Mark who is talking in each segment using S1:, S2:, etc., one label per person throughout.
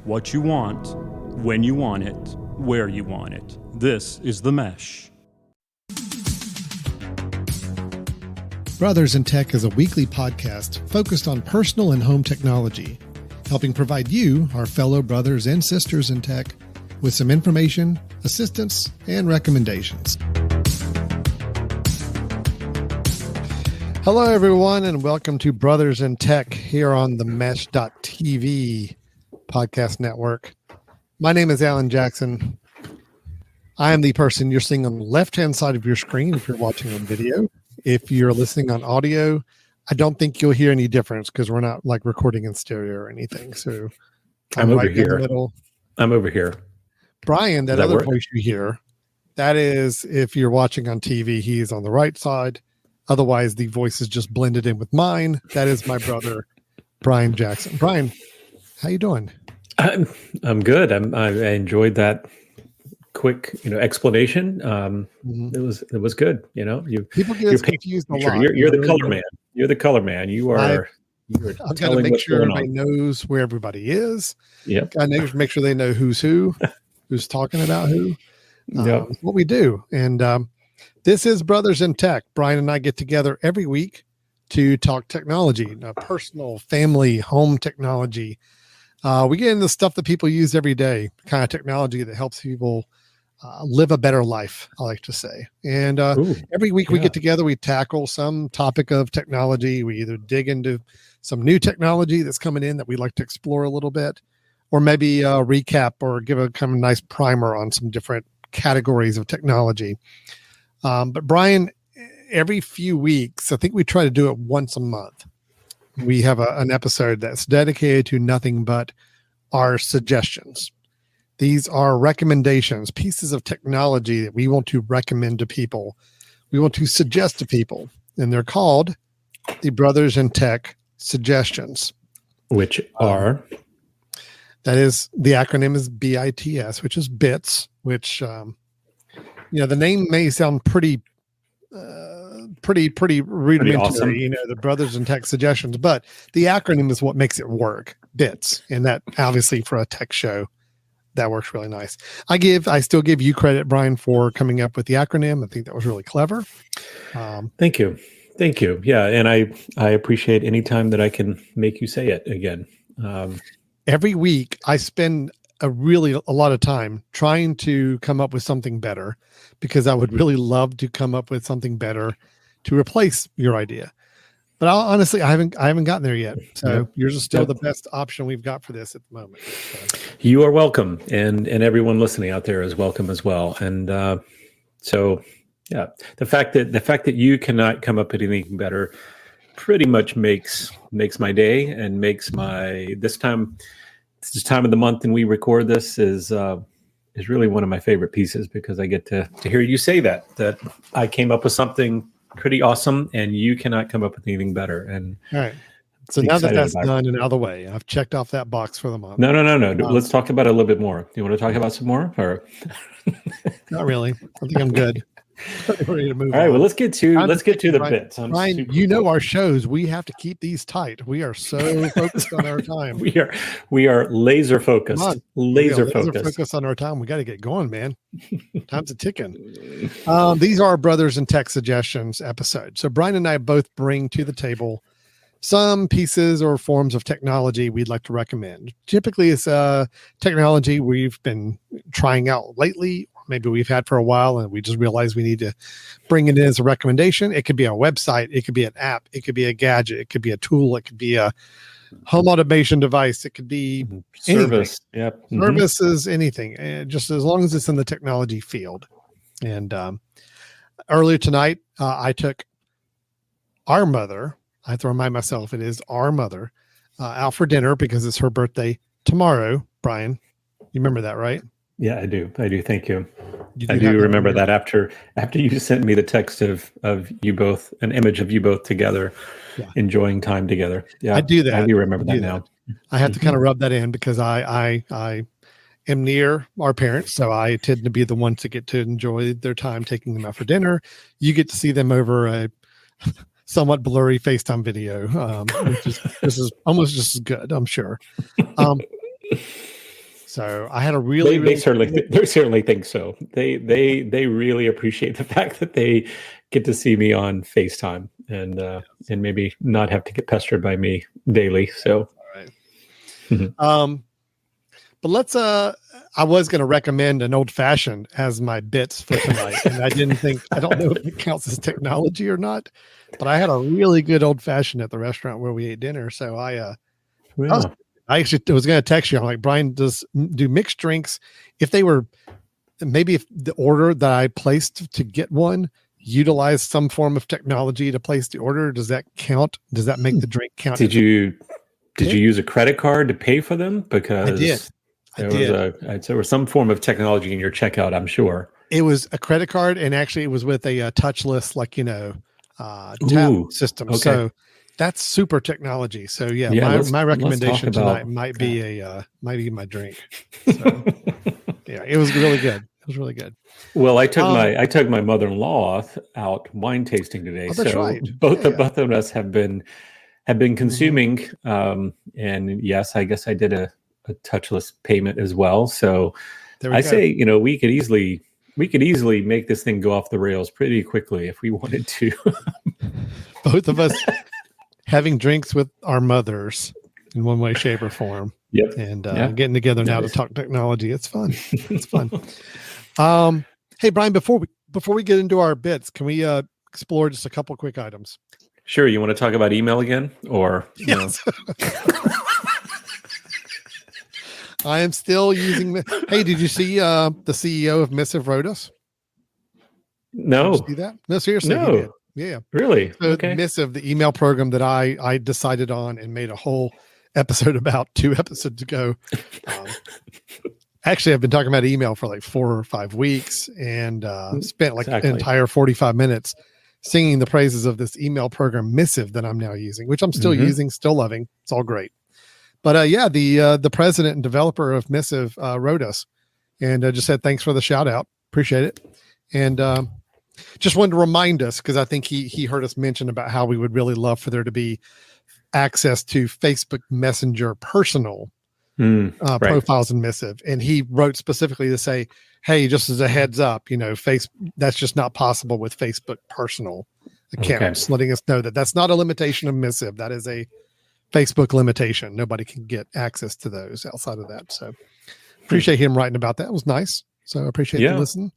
S1: what you want, when you want it, where you want it. This is The Mesh.
S2: Brothers in Tech is a weekly podcast focused on personal and home technology, helping provide you, our fellow brothers and sisters in tech, with some information, assistance, and recommendations. Hello, everyone, and welcome to Brothers in Tech here on the Mesh.tv podcast network. My name is Alan Jackson. I am the person you're seeing on the left-hand side of your screen if you're watching on video. If you're listening on audio, I don't think you'll hear any difference because we're not like recording in stereo or anything. So
S3: I'm over
S2: right
S3: here.
S2: in the middle.
S3: I'm over here.
S2: Brian, that
S3: Does that
S2: other
S3: work?
S2: voice you hear, that is if you're watching on TV, he's on the right side. Otherwise, the voice is just blended in with mine. That is my brother, Brian Jackson. Brian, how you doing?
S3: I'm good. I enjoyed that quick, explanation. It was good.
S2: People get us confused a lot.
S3: You're the color man. You're the color man. You are.
S2: I've got to make sure everybody knows where everybody is.
S3: Yeah.
S2: I need to make sure they know who's who, who's talking about who. What we do. And this is Brothers in Tech. Brian and I get together every week to talk technology, personal, family, home technology. We get into stuff that people use every day, kind of technology that helps people live a better life, I like to say. And every week we get together, we tackle some topic of technology. We either dig into some new technology that's coming in that we'd like to explore a little bit, or maybe recap or give a kind of nice primer on some different categories of technology. But Brian, every few weeks, I think we try to do it once a month. We have an episode that's dedicated to nothing but our suggestions. These are recommendations, pieces of technology that we want to recommend to people. We want to suggest to people, and they're called the Brothers in Tech Suggestions.
S3: Which are?
S2: That is, the acronym is BiTS, which is BiTS, which, the name may sound pretty rudimentary,
S3: awesome.
S2: The Brothers in Tech Suggestions, but the acronym is what makes it work, BiTS. And that obviously for a tech show, that works really nice. I still give you credit, Brian, for coming up with the acronym. I think that was really clever.
S3: Thank you. Yeah. And I appreciate any time that I can make you say it again.
S2: Every week I spend a lot of time trying to come up with something better, because I would really love to come up with something better to replace your idea. But honestly, I haven't gotten there yet. So yours is still the best option we've got for this at the moment. So.
S3: You are welcome, and everyone listening out there is welcome as well. And the fact that you cannot come up with anything better pretty much makes my day, and makes this time of the month and we record this is really one of my favorite pieces, because I get to hear you say that I came up with something pretty awesome and you cannot come up with anything better. And
S2: all right. So now that's done and out of the way, I've checked off that box for the month.
S3: No. Let's talk about it a little bit more. You want to talk about some more, or?
S2: Not really. I think I'm good. Ready to move
S3: All right.
S2: on.
S3: Well, let's get to the bits.
S2: Ryan, our shows. We have to keep these tight. We are so focused on our time.
S3: We are laser focused. Laser focused
S2: on our time. We got to get going, man. Time's a ticking. These are Brothers in Tech Suggestions episodes. So Brian and I both bring to the table some pieces or forms of technology we'd like to recommend. Typically, it's technology we've been trying out lately. Maybe we've had for a while and we just realized we need to bring it in as a recommendation. It could be a website. It could be an app. It could be a gadget. It could be a tool. It could be a home automation device. It could be
S3: service.
S2: Anything. Yep. Services, anything. Just as long as it's in the technology field. And earlier tonight, I took our mother, I have to remind myself it is our mother, out for dinner because it's her birthday tomorrow. Brian, you remember that, right?
S3: Yeah, I do. Thank you. I do remember that after you sent me the text of you both, an image of you both together, enjoying time together. Yeah,
S2: I do that.
S3: I do remember that now.
S2: I have to kind of rub that in because I am near our parents, so I tend to be the one to get to enjoy their time taking them out for dinner. You get to see them over a somewhat blurry FaceTime video, which is almost just as good, I'm sure. So I had a
S3: they certainly think so. They really appreciate the fact that they get to see me on FaceTime and maybe not have to get pestered by me daily. So,
S2: all right. But let's I was going to recommend an old fashioned as my bits for tonight, and I don't know if it counts as technology or not, but I had a really good old fashioned at the restaurant where we ate dinner. So I actually was going to text you. I'm like, Brian, do mixed drinks, if the order that I placed to get one utilize some form of technology to place the order, does that count? Does that make the drink count?
S3: Did you use a credit card to pay for them? Because there was some form of technology in your checkout, I'm sure. It
S2: was a credit card, and actually it was with a touchless, tap system. Okay. So that's super technology. So my recommendation tonight might be my drink. So, yeah, it was really good. It was really good.
S3: Well, I took my mother-in-law out wine tasting today.
S2: That's
S3: so
S2: right.
S3: both of us have been consuming. And yes, I guess I did a touchless payment as well. So I say, we could easily make this thing go off the rails pretty quickly if we wanted to.
S2: Both of us having drinks with our mothers in one way, shape, or form.
S3: Yep.
S2: And getting together now to talk technology. It's fun. It's fun. Hey, Brian, before we get into our bits, can we explore just a couple quick items?
S3: Sure. You want to talk about email again, or
S2: yes? I am still using. Hey, did you see the CEO of Missive wrote us?
S3: No.
S2: Did you see that? No, seriously.
S3: No.
S2: He did. Yeah.
S3: Really?
S2: So okay. Missive, the email program that I decided on and made a whole episode about 2 episodes ago. Actually, I've been talking about email for like 4 or 5 weeks and spent an entire 45 minutes singing the praises of this email program Missive that I'm now using, which I'm still using, still loving. It's all great. But the president and developer of Missive wrote us and just said, thanks for the shout out. Appreciate it. And just wanted to remind us, because I think he heard us mention about how we would really love for there to be access to Facebook Messenger personal profiles in Missive. And he wrote specifically to say, hey, just as a heads up, that's just not possible with Facebook personal accounts, letting us know that that's not a limitation of Missive. That is a Facebook limitation. Nobody can get access to those outside of that. So appreciate him writing about that. It was nice. So I appreciate you listening.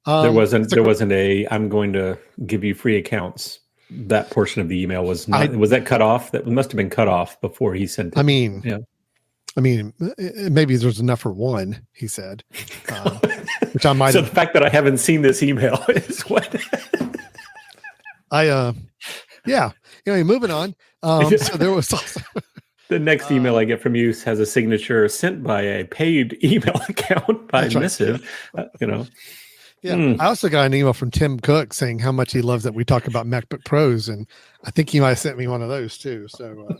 S3: There wasn't a, I'm going to give you free accounts. That portion of the email was not, was that cut off? That must have been cut off before he sent it.
S2: I mean, maybe there's enough for one, he said, which I might.
S3: So the fact that I haven't seen this email is what moving on. So there was also the next email I get from you has a signature sent by a paid email account by Missive,
S2: Yeah, I also got an email from Tim Cook saying how much he loves that we talk about MacBook Pros, and I think he might have sent me one of those too. So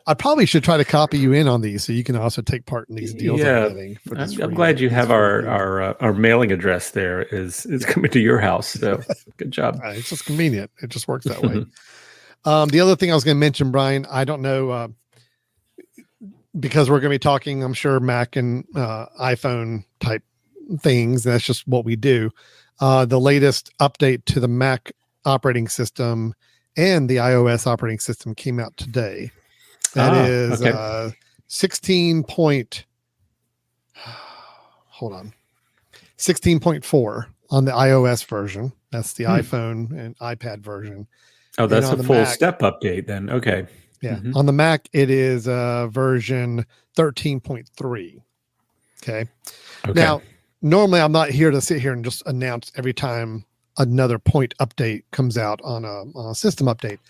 S2: I probably should try to copy you in on these so you can also take part in these deals.
S3: Yeah, I'm glad you have our mailing address there is coming to your house. So good job.
S2: It's just convenient. It just works that way. The other thing I was going to mention, Brian, I don't know because we're going to be talking, I'm sure, Mac and iPhone type things. That's just what we do. The latest update to the Mac operating system and the iOS operating system came out today. That is 16.4 on the iOS version. That's the iPhone and iPad version.
S3: Oh, that's a full step update then. Okay.
S2: Yeah. On the Mac, it is version 13.3. Okay. Now, normally I'm not here to sit here and just announce every time another point update comes out on a system update.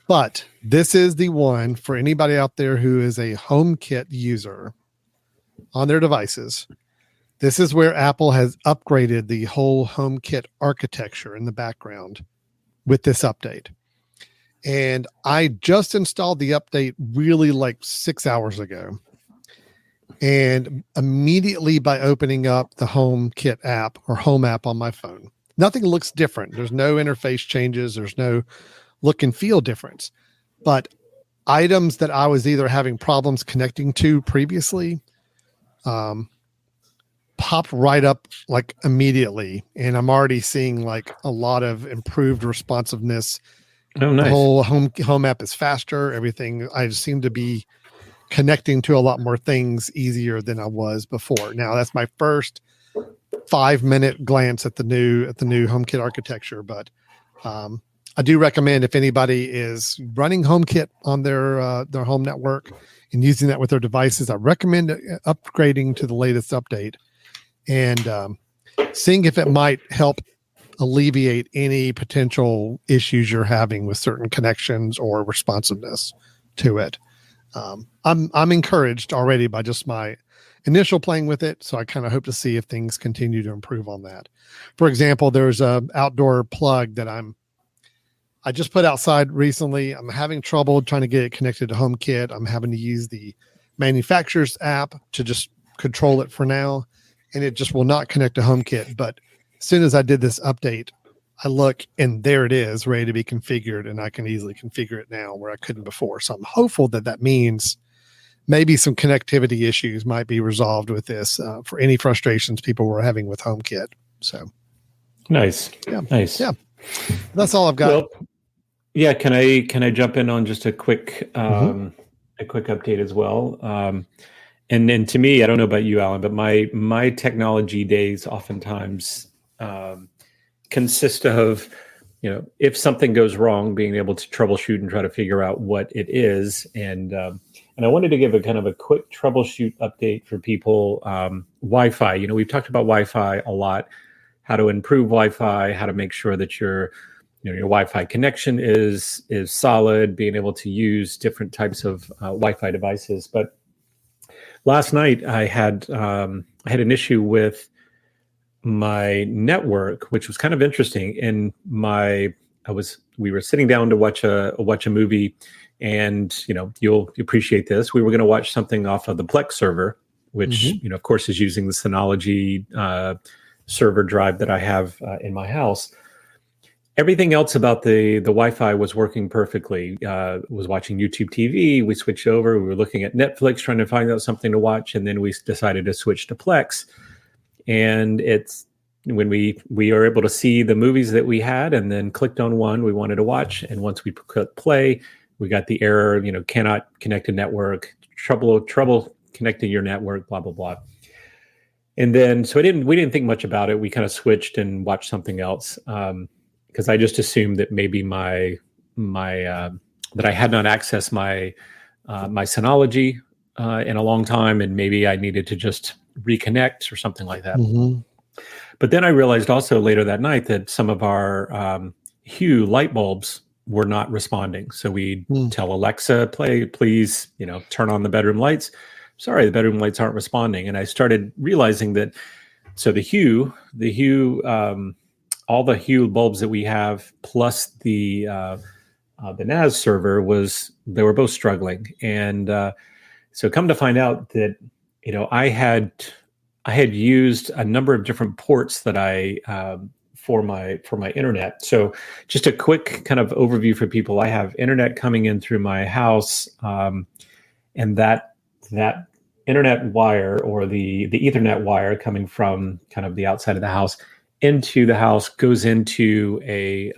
S2: But this is the one for anybody out there who is a HomeKit user on their devices. This is where Apple has upgraded the whole HomeKit architecture in the background with this update. And I just installed the update really like 6 hours ago. And immediately by opening up the HomeKit app or Home app on my phone, nothing looks different. There's no interface changes. There's no look and feel difference. But items that I was either having problems connecting to previously, popped right up like immediately, and I'm already seeing like a lot of improved responsiveness.
S3: Oh, nice.
S2: The whole home app is faster. Everything, I seem to be connecting to a lot more things easier than I was before. Now that's my first 5-minute glance at the new HomeKit architecture, but I do recommend, if anybody is running HomeKit on their home network and using that with their devices, I recommend upgrading to the latest update and seeing if it might help alleviate any potential issues you're having with certain connections or responsiveness to it. I'm encouraged already by just my initial playing with it, so I kind of hope to see if things continue to improve on that. For example, there's a outdoor plug that I just put outside recently. I'm having trouble trying to get it connected to HomeKit. I'm having to use the manufacturer's app to just control it for now, and it just will not connect to HomeKit. But as soon as I did this update, I look and there it is, ready to be configured, and I can easily configure it now where I couldn't before. So I'm hopeful that means maybe some connectivity issues might be resolved with this for any frustrations people were having with HomeKit. So
S3: nice.
S2: That's all I've got.
S3: Well, yeah. Can I jump in on just a quick update as well? And then to me, I don't know about you, Alan, but my technology days oftentimes consist of, if something goes wrong, being able to troubleshoot and try to figure out what it is. And I wanted to give a kind of a quick troubleshoot update for people. Wi-Fi, we've talked about Wi-Fi a lot, how to improve Wi-Fi, how to make sure that your Wi-Fi connection is solid, being able to use different types of Wi-Fi devices. But last night I had an issue with my network, which was kind of interesting. And we were sitting down to watch a movie, and you'll appreciate this. We were going to watch something off of the Plex server, which of course is using the Synology server drive that I have in my house. Everything else about the Wi-Fi was working perfectly. Was watching YouTube TV. We switched over. We were looking at Netflix, trying to find out something to watch, and then we decided to switch to Plex. And it's when we are able to see the movies that we had, and then clicked on one we wanted to watch. And once we clicked play, we got the error, cannot connect to network, trouble connecting your network, blah, blah, blah. And then, so we didn't think much about it. We kind of switched and watched something else. Because I just assumed that maybe that I had not accessed my Synology in a long time, and maybe I needed to just reconnect or something like that. But then I realized also later that night that some of our Hue light bulbs were not responding. So we tell Alexa, please, turn on the bedroom lights. Sorry, the bedroom lights aren't responding. And I started realizing that, so the Hue, all the Hue bulbs that we have, plus the NAS server, they were both struggling. And so come to find out that, I had used a number of different ports that I for my internet. So just a quick kind of overview for people. I have internet coming in through my house, and that internet wire, or the Ethernet wire coming from kind of the outside of the house into the house, goes into a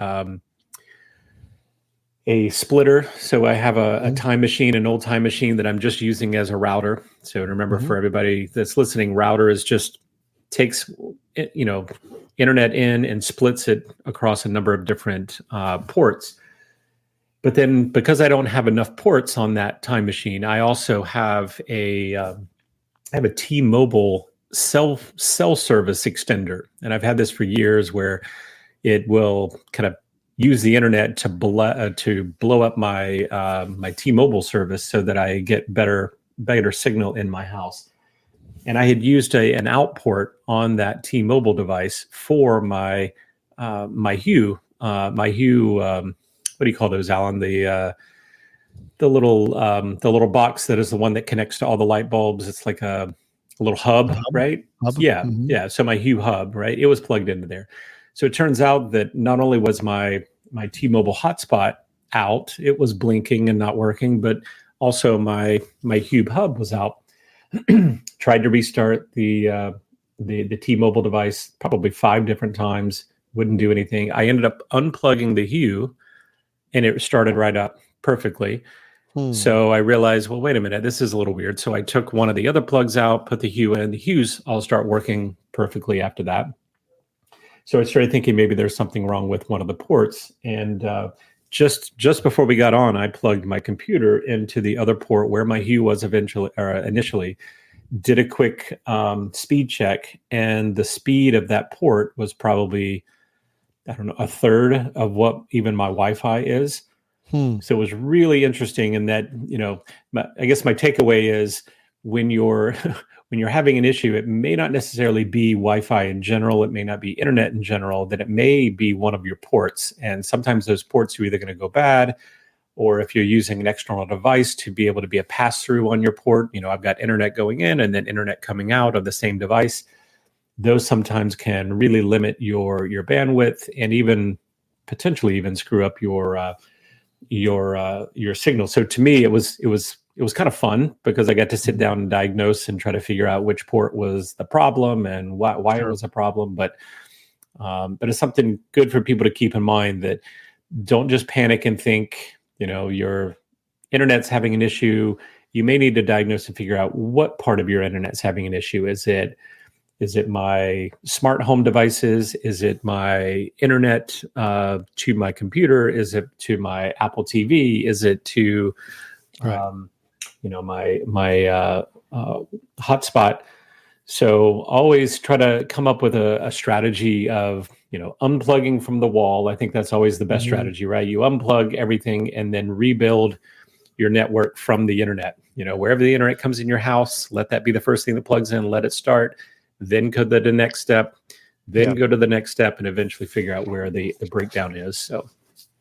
S3: splitter. So I have a time machine, an old time machine that I'm just using as a router. So remember, for everybody that's listening, router is just takes, internet in and splits it across a number of different ports. But then, because I don't have enough ports on that time machine, I also have a T-Mobile cell service extender, and I've had this for years, where it will kind of use the internet to blow up my my T-Mobile service, so that I get better signal in my house. And I had used an out port on that T-Mobile device for my Hue. What do you call those, Alan? The little box that is the one that connects to all the light bulbs. It's like a little hub, right?
S2: Hub.
S3: Yeah, yeah. So my Hue hub, right? It was plugged into there. So it turns out that not only was my T-Mobile hotspot out, it was blinking and not working, but also my Hue hub was out. Tried to restart the the T-Mobile device probably 5 different times. Wouldn't do anything. I ended up unplugging the Hue, and it started right up perfectly. So I realized, well, wait a minute, this is a little weird. So I took one of the other plugs out, put the Hue in. The Hues all start working perfectly after that. So I started thinking maybe there's something wrong with one of the ports. And just before we got on, I plugged my computer into the other port where my Hue was initially, did a quick speed check, and the speed of that port was probably, I don't know, a third of what even my Wi-Fi is. So it was really interesting in that, I guess my takeaway is when you're having an issue, it may not necessarily be Wi-Fi in general, it may not be internet in general, that it may be one of your ports. And sometimes those ports are either going to go bad, or if you're using an external device to be able to be a pass-through on your port, I've got internet going in and then internet coming out of the same device. Those sometimes can really limit your bandwidth and even potentially even screw up your signal. So to me, it was kind of fun because I got to sit down and diagnose and try to figure out which port was the problem and why it was a problem. But it's something good for people to keep in mind, that don't just panic and think, your internet's having an issue. You may need to diagnose and figure out what part of your internet's having an issue. Is it my smart home devices? Is it my internet to my computer? Is it to my Apple TV? Is it to my hotspot? So always try to come up with a strategy of unplugging from the wall. I think that's always the best strategy, right? You unplug everything and then rebuild your network from the internet. Wherever the internet comes in your house, let that be the first thing that plugs in. Let it start. Then go to the next step, go to the next step, and eventually figure out where the breakdown is. So,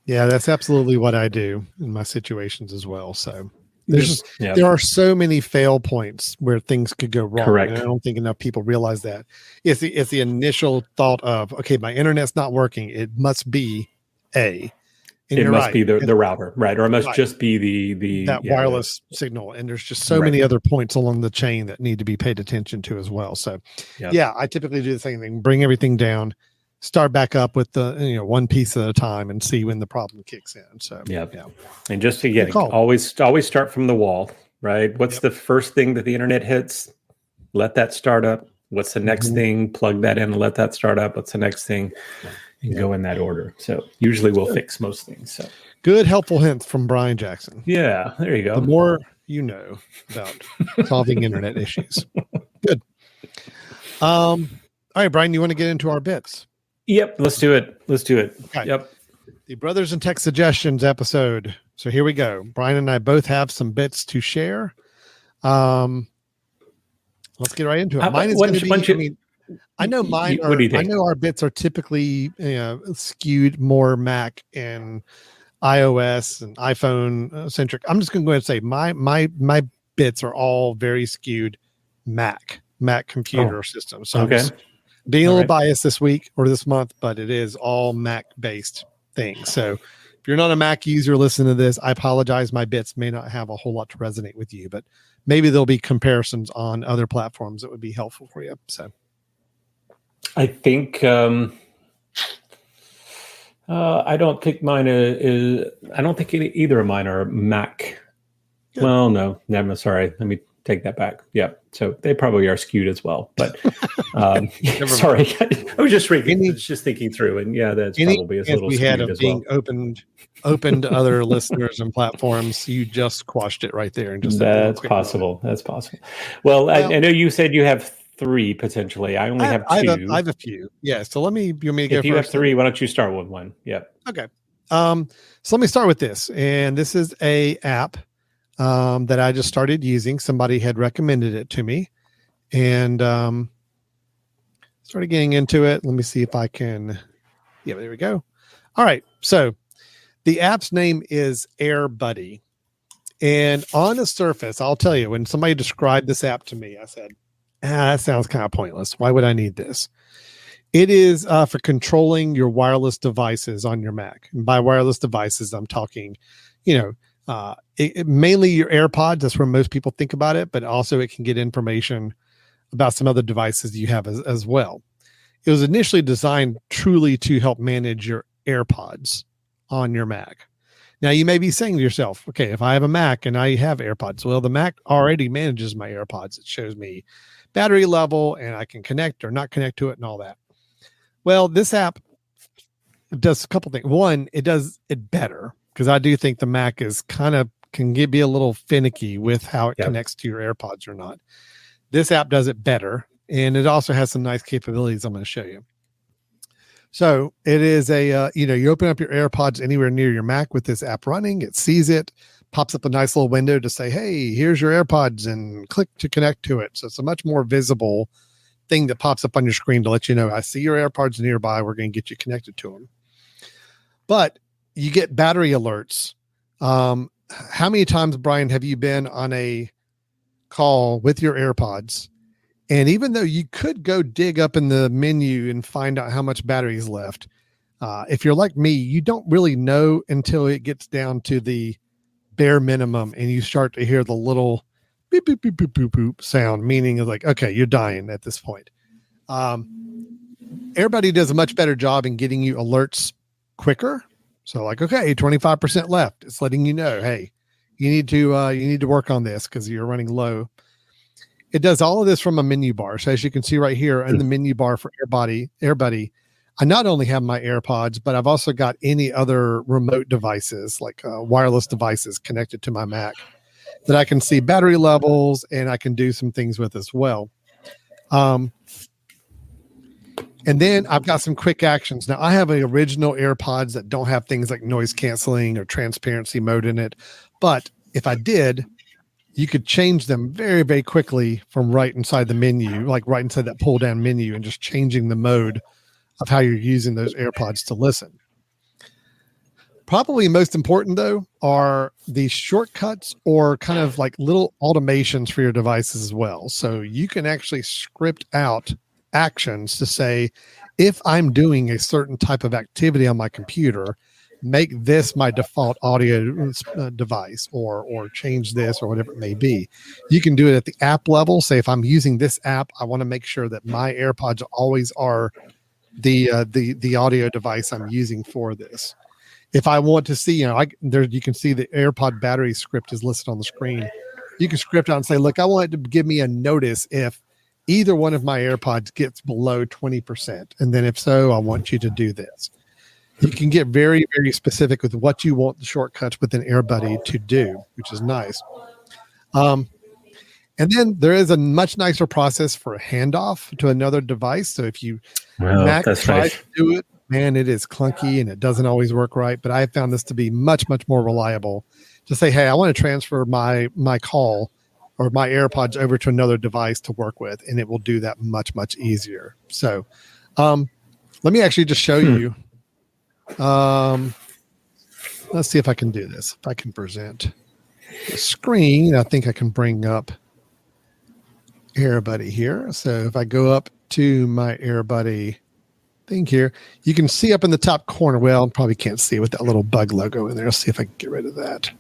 S2: yeah, that's absolutely what I do in my situations as well. So there are so many fail points where things could go wrong.
S3: Correct.
S2: And I don't think enough people realize that. It's the initial thought of, okay, my internet's not working. It must be A. And
S3: it must be the router, right? Or it must just be the
S2: wireless signal. And there's just so many other points along the chain that need to be paid attention to as well. So I typically do the same thing, bring everything down, start back up with the, one piece at a time and see when the problem kicks in. So,
S3: And just again, always start from the wall, right? What's the first thing that the internet hits? Let that start up. What's the next thing? Plug that in and let that start up. What's the next thing? And go in that order. So usually we'll fix most things. So
S2: good, helpful hints from Brian Jackson.
S3: Yeah, there you go.
S2: The more you know about solving internet issues. Good. All right, Brian, you want to get into our bits?
S3: Yep, let's do it.
S2: Okay. Yep. The Brothers in Tech Suggestions episode. So here we go. Brian and I both have some bits to share. Let's get right into it. Mine is going to be, I know mine are, I know our bits are typically skewed more Mac and iOS and iPhone centric. I'm just going to go ahead and say my bits are all very skewed Mac computer systems. So I'm just being a little biased this week or this month, but it is all Mac based things. So if you're not a Mac user, listen to this. I apologize. My bits may not have a whole lot to resonate with you, but maybe there'll be comparisons on other platforms that would be helpful for you. So
S3: I think I don't think mine is. I don't think either of mine are Mac. Good. Well, no, never. Sorry, let me take that back. Yeah, so they probably are skewed as well. But sorry, I was just thinking through, and that's probably a little skewed as well.
S2: Open to other listeners and platforms. You just quashed it right there, and just
S3: that's possible. Moment. That's possible. Well, I know you said you have 3 potentially. I only have 2.
S2: I have a few. Yeah. So let me. You want me to go
S3: if you
S2: first?
S3: Have 3, why don't you start with one? Yeah.
S2: Okay. So let me start with this, and this is a app that I just started using. Somebody had recommended it to me, and started getting into it. Let me see if I can. Yeah, there we go. All right. So the app's name is AirBuddy, and on the surface, I'll tell you, when somebody described this app to me, I said, that sounds kind of pointless. Why would I need this? It is for controlling your wireless devices on your Mac. And by wireless devices, I'm talking, mainly your AirPods. That's where most people think about it, but also it can get information about some other devices you have as well. It was initially designed truly to help manage your AirPods on your Mac. Now, you may be saying to yourself, okay, if I have a Mac and I have AirPods, well, the Mac already manages my AirPods. It shows me battery level and I can connect or not connect to it and all that. Well, this app does a couple things. One, it does it better because I do think the Mac is can be a little finicky with how it connects to your AirPods or not. This app does it better, and it also has some nice capabilities I'm going to show you. So it is you open up your AirPods anywhere near your Mac with this app running. It sees it, pops up a nice little window to say, hey, here's your AirPods, and click to connect to it. So it's a much more visible thing that pops up on your screen to let you know, I see your AirPods nearby. We're going to get you connected to them. But you get battery alerts. How many times, Brian, have you been on a call with your AirPods? And even though you could go dig up in the menu and find out how much battery is left, if you're like me, you don't really know until it gets down to the bare minimum and you start to hear the little beep, beep, beep, beep, beep, beep sound, meaning of like, okay, you're dying at this point. Everybody does a much better job in getting you alerts quicker. So like, okay, 25% left. It's letting you know, hey, you need to work on this because you're running low. It does all of this from a menu bar. So as you can see right here in the menu bar for AirBuddy, I not only have my AirPods, but I've also got any other remote devices like wireless devices connected to my Mac that I can see battery levels and I can do some things with as well. And then I've got some quick actions. Now I have an original AirPods that don't have things like noise canceling or transparency mode in it. But if I did, you could change them very, very quickly from right inside the menu, like right inside that pull down menu and just changing the mode of how you're using those AirPods to listen. Probably most important though are the shortcuts or kind of like little automations for your devices as well. So you can actually script out actions to say, if I'm doing a certain type of activity on my computer, make this my default audio device or change this or whatever it may be. You can do it at the app level. Say if I'm using this app, I want to make sure that my AirPods always are the audio device I'm using for this. If I want to see, you can see the AirPod battery script is listed on the screen. You can script out and say, look, I want it to give me a notice if either one of my AirPods gets below 20%. And then if so, I want you to do this. You can get very, very specific with what you want the shortcuts within AirBuddy to do, which is nice. And then there is a much nicer process for a handoff to another device. So if you Mac tries to do it, man, it is clunky and it doesn't always work right. But I found this to be much, much more reliable to say, hey, I want to transfer my call or my AirPods over to another device to work with, and it will do that much, much easier. So let me actually just show you. Let's see if I can do this. If I can present the screen, I think I can bring up AirBuddy here. So if I go up to my AirBuddy thing here, you can see up in the top corner. Well, probably can't see it with that little bug logo in there. Let's see if I can get rid of that.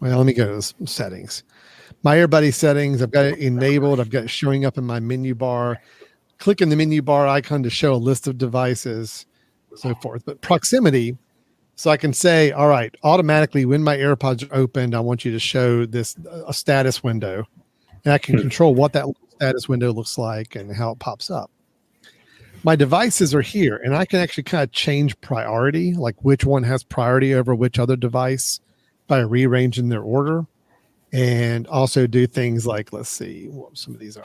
S2: Well, let me go to the settings. My AirBuddy settings, I've got it enabled. I've got it showing up in my menu bar. Click in the menu bar icon to show a list of devices, so forth. But proximity, so I can say, all right, automatically when my AirPods are opened, I want you to show this a status window. And I can control what that status window looks like and how it pops up. My devices are here, and I can actually kind of change priority, like which one has priority over which other device by rearranging their order, and also do things like, let's see what some of these are.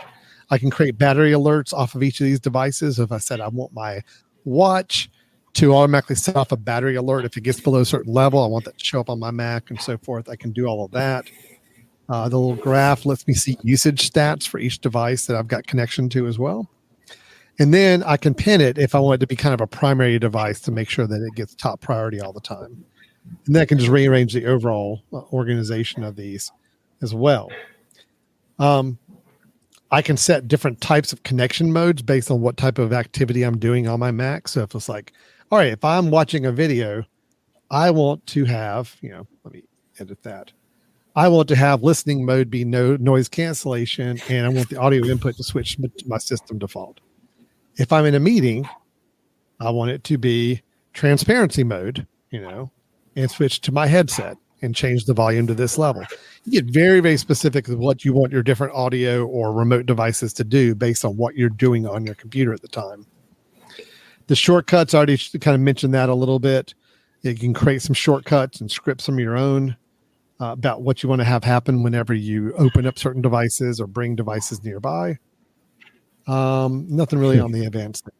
S2: I can create battery alerts off of each of these devices. If I said I want my watch to automatically set off a battery alert if it gets below a certain level, I want that to show up on my Mac and so forth. I can do all of that. The little graph lets me see usage stats for each device that I've got connection to as well. And then I can pin it if I want it to be kind of a primary device to make sure that it gets top priority all the time. And then I can just rearrange the overall organization of these as well. I can set different types of connection modes based on what type of activity I'm doing on my Mac. So if it's like, all right, if I'm watching a video, I want to have, let me edit that. I want to have listening mode be no noise cancellation, and I want the audio input to switch to my system default. If I'm in a meeting, I want it to be transparency mode, and switch to my headset and change the volume to this level. You get very, very specific with what you want your different audio or remote devices to do based on what you're doing on your computer at the time. The shortcuts, I already kind of mentioned that a little bit. You can create some shortcuts and script some of your own about what you want to have happen whenever you open up certain devices or bring devices nearby. Nothing really on the advanced thing.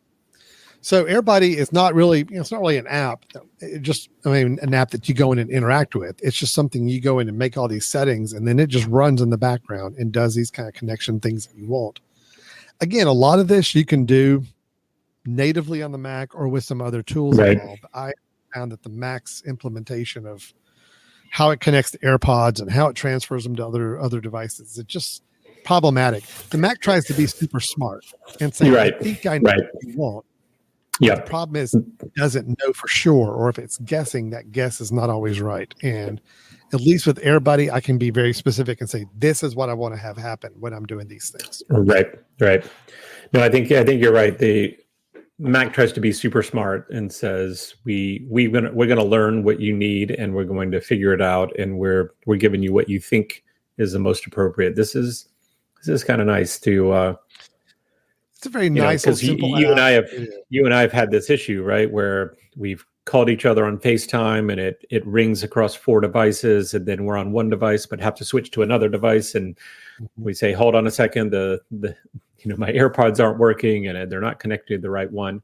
S2: So AirBuddy is not really, it's not really an app. An app that you go in and interact with. It's just something you go in and make all these settings, and then it just runs in the background and does these kind of connection things that you want. Again, a lot of this you can do natively on the Mac or with some other tools involved. I found that the Mac's implementation of how it connects to AirPods and how it transfers them to other devices, it's just problematic. The Mac tries to be super smart and say, I think I know what you want. Yeah. The problem is it doesn't know for sure, or if it's guessing, that guess is not always right. And at least with AirBuddy, I can be very specific and say, this is what I want to have happen when I'm doing these things.
S3: Right. No, I think you're right. The Mac tries to be super smart and says we're gonna learn what you need, and we're going to figure it out, and we're giving you what you think is the most appropriate. This is kind of nice to.
S2: It's a very nice,
S3: because you and I have had this issue, right, where we've called each other on FaceTime and it rings across 4 devices, and then we're on one device but have to switch to another device, and we say, hold on a second, the my AirPods aren't working and they're not connected to the right one.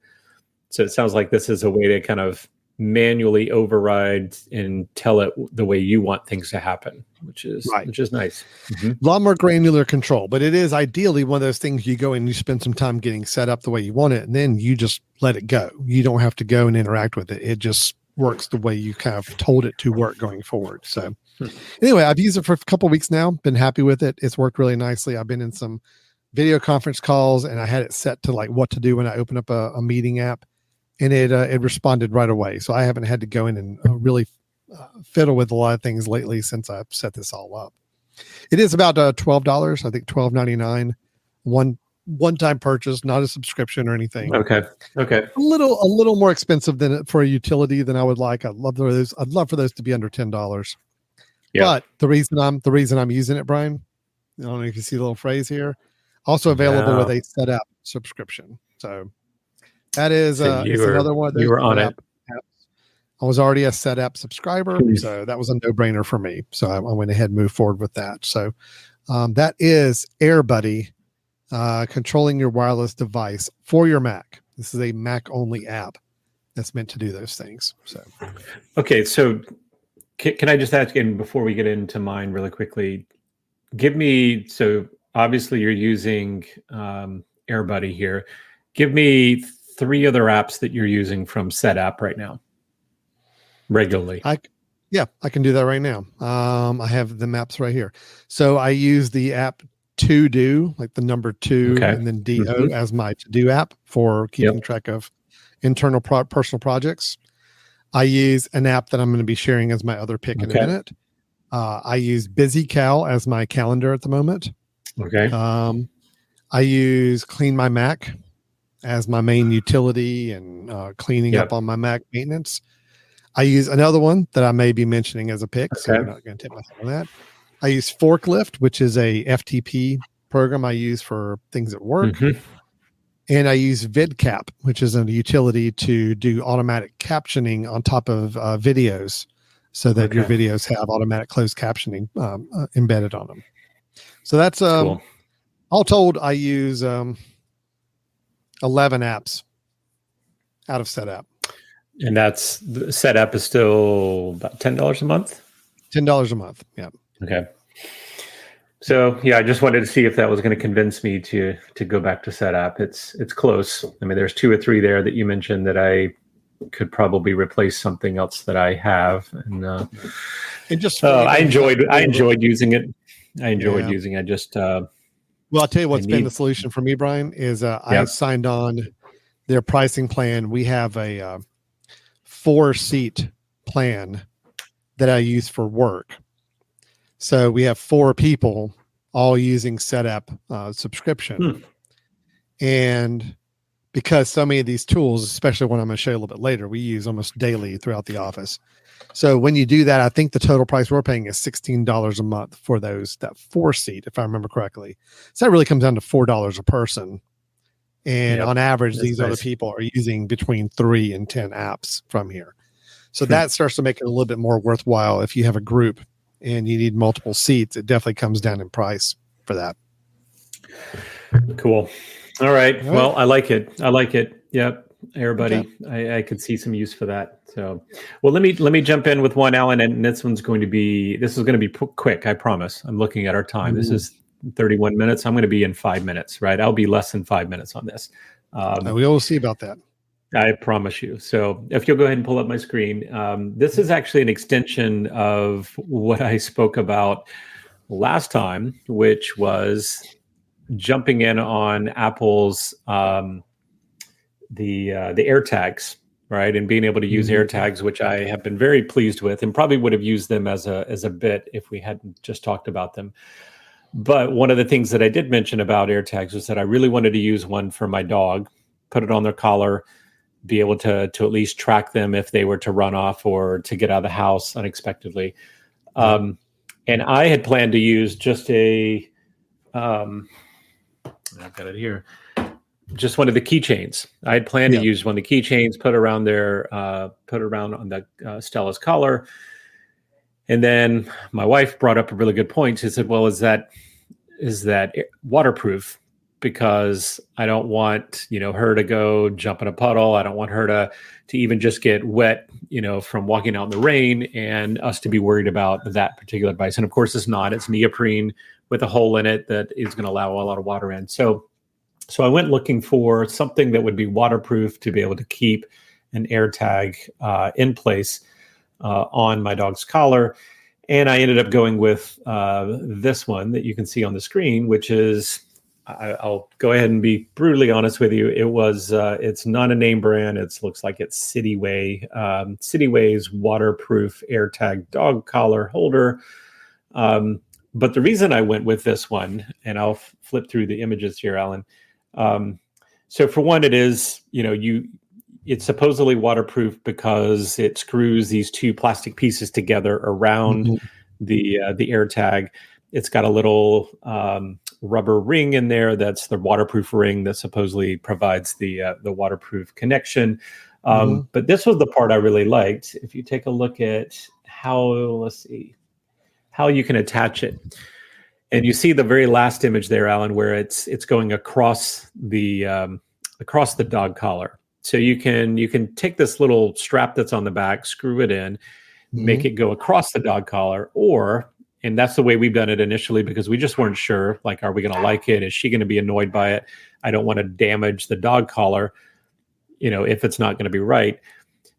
S3: So it sounds like this is a way to kind of manually override and tell it the way you want things to happen, which is nice. Mm-hmm.
S2: A lot more granular control, but it is ideally one of those things you go and you spend some time getting set up the way you want it, and then you just let it go. You don't have to go and interact with it. It just works the way you kind of told it to work going forward. So anyway, I've used it for a couple of weeks now, been happy with it. It's worked really nicely. I've been in some video conference calls and I had it set to like what to do when I open up a meeting app, and it responded right away. So I haven't had to go in and really fiddle with a lot of things lately since I've set this all up. It is about $12, I think $12.99, one-time purchase, not a subscription or anything.
S3: Okay.
S2: A little more expensive than for a utility than I would like. I'd love for those to be under $10. Yeah. But the reason I'm using it, Brian, I don't know if you see the little phrase here, also available with a set app subscription. So that is it's another one of those.
S3: You were on it.
S2: I was already a set app subscriber, so that was a no-brainer for me. So I went ahead and moved forward with that. So that is AirBuddy, controlling your wireless device for your Mac. This is a Mac-only app that's meant to do those things. So,
S3: okay. So can I just ask, and before we get into mine really quickly, so obviously you're using AirBuddy here. Give me 3 other apps that you're using from SetApp right now, regularly.
S2: I can do that right now. I have the maps right here. So I use the app To Do, like the number 2 and then DO as my to-do app for keeping track of internal personal projects. I use an app that I'm going to be sharing as my other pick in a minute. I use BusyCal as my calendar at the moment.
S3: Okay.
S2: I use Clean My Mac as my main utility and cleaning up on my Mac maintenance. I use another one that I may be mentioning as a pick, so I'm not going to take my time on that. I use Forklift, which is a FTP program I use for things at work. Mm-hmm. And I use VidCap, which is a utility to do automatic captioning on top of videos so that your videos have automatic closed captioning embedded on them. So that's cool. All told, I use 11 apps out of SetApp.
S3: And that's the SetApp is still about $10 a month?
S2: $10 a month, yeah.
S3: Okay. So I just wanted to see if that was going to convince me to go back to SetApp. It's close. I mean, there's 2 or 3 there that you mentioned that I could probably replace something else that I have. And I enjoyed using it. I enjoyed using it. Just
S2: well, I'll tell you what's been the solution for me, Brian, is I signed on their pricing plan. We have a 4-seat plan that I use for work. So we have 4 people all using setup subscription. And because so many of these tools, especially one I'm going to show you a little bit later, we use almost daily throughout the office. So when you do that, I think the total price we're paying is $16 a month for that 4-seat, if I remember correctly. So that really comes down to $4 a person. And on average, these other people are using between 3 and 10 apps from here. So that starts to make it a little bit more worthwhile. If you have a group and you need multiple seats, it definitely comes down in price for that.
S3: Cool. All right. Well, I like it. Yep. Everybody, okay. I could see some use for that. So, well, let me jump in with one, Alan, and this is going to be quick. I promise. I'm looking at our time. This is 31 minutes. I'm going to be in 5 minutes, right? I'll be less than 5 minutes on this.
S2: We will see about that.
S3: I promise you. So if you'll go ahead and pull up my screen, this is actually an extension of what I spoke about last time, which was jumping in on Apple's the AirTags, right, and being able to use AirTags, which I have been very pleased with, and probably would have used them as a bit if we hadn't just talked about them. But one of the things that I did mention about AirTags was that I really wanted to use one for my dog, put it on their collar, be able to at least track them if they were to run off or to get out of the house unexpectedly. And I had planned to use just I've got it here. Just one of the keychains. I had planned to use one of the keychains, put around on the Stella's collar. And then my wife brought up a really good point. She said, well, is that waterproof? Because I don't want, her to go jump in a puddle. I don't want her to even just get wet, from walking out in the rain, and us to be worried about that particular device. And of course it's not. It's neoprene with a hole in it that is going to allow a lot of water in. So I went looking for something that would be waterproof to be able to keep an AirTag in place on my dog's collar. And I ended up going with this one that you can see on the screen, which is, I'll go ahead and be brutally honest with you. It's not a name brand. It looks like it's Cityway's waterproof AirTag dog collar holder. But the reason I went with this one, and I'll flip through the images here, Alan. So for one, it is, it's supposedly waterproof because it screws these 2 plastic pieces together around the AirTag. It's got a little rubber ring in there. That's the waterproof ring that supposedly provides the waterproof connection. But this was the part I really liked. If you take a look at how you can attach it. And you see the very last image there, Alan, where it's going across the dog collar. So you can take this little strap that's on the back, screw it in, make it go across the dog collar, and that's the way we've done it initially because we just weren't sure, like, are we going to like it? Is she going to be annoyed by it? I don't want to damage the dog collar, if it's not going to be right.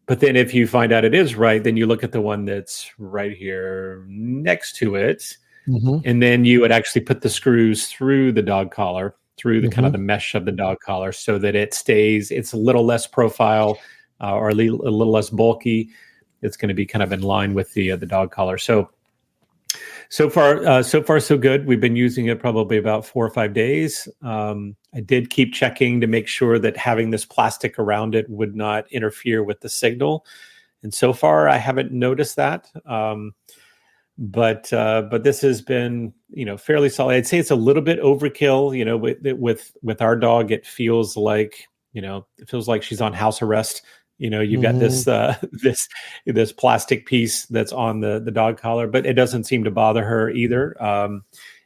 S3: But then if you find out it is right, then you look at the one that's right here next to it. And then you would actually put the screws through the dog collar, through the kind of the mesh of the dog collar, so that it's a little less profile or a little less bulky. It's going to be kind of in line with the dog collar. So far so good. We've been using it probably about 4 or 5 days. I did keep checking to make sure that having this plastic around it would not interfere with the signal. And so far I haven't noticed that. But this has been, fairly solid. I'd say it's a little bit overkill, with our dog. It feels like she's on house arrest. You've got this plastic piece that's on the dog collar, but it doesn't seem to bother her either.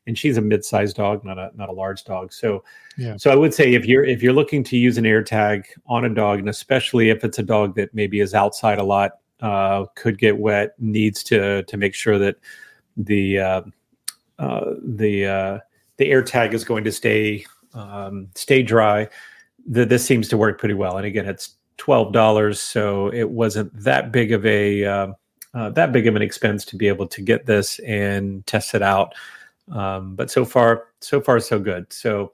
S3: And she's a mid-sized dog, not a large dog. So I would say if you're looking to use an AirTag on a dog, and especially if it's a dog that maybe is outside a lot, could get wet, needs to make sure that the AirTag is going to stay dry. This seems to work pretty well. And again, it's $12, so it wasn't that big of an expense to be able to get this and test it out. But so far so good. So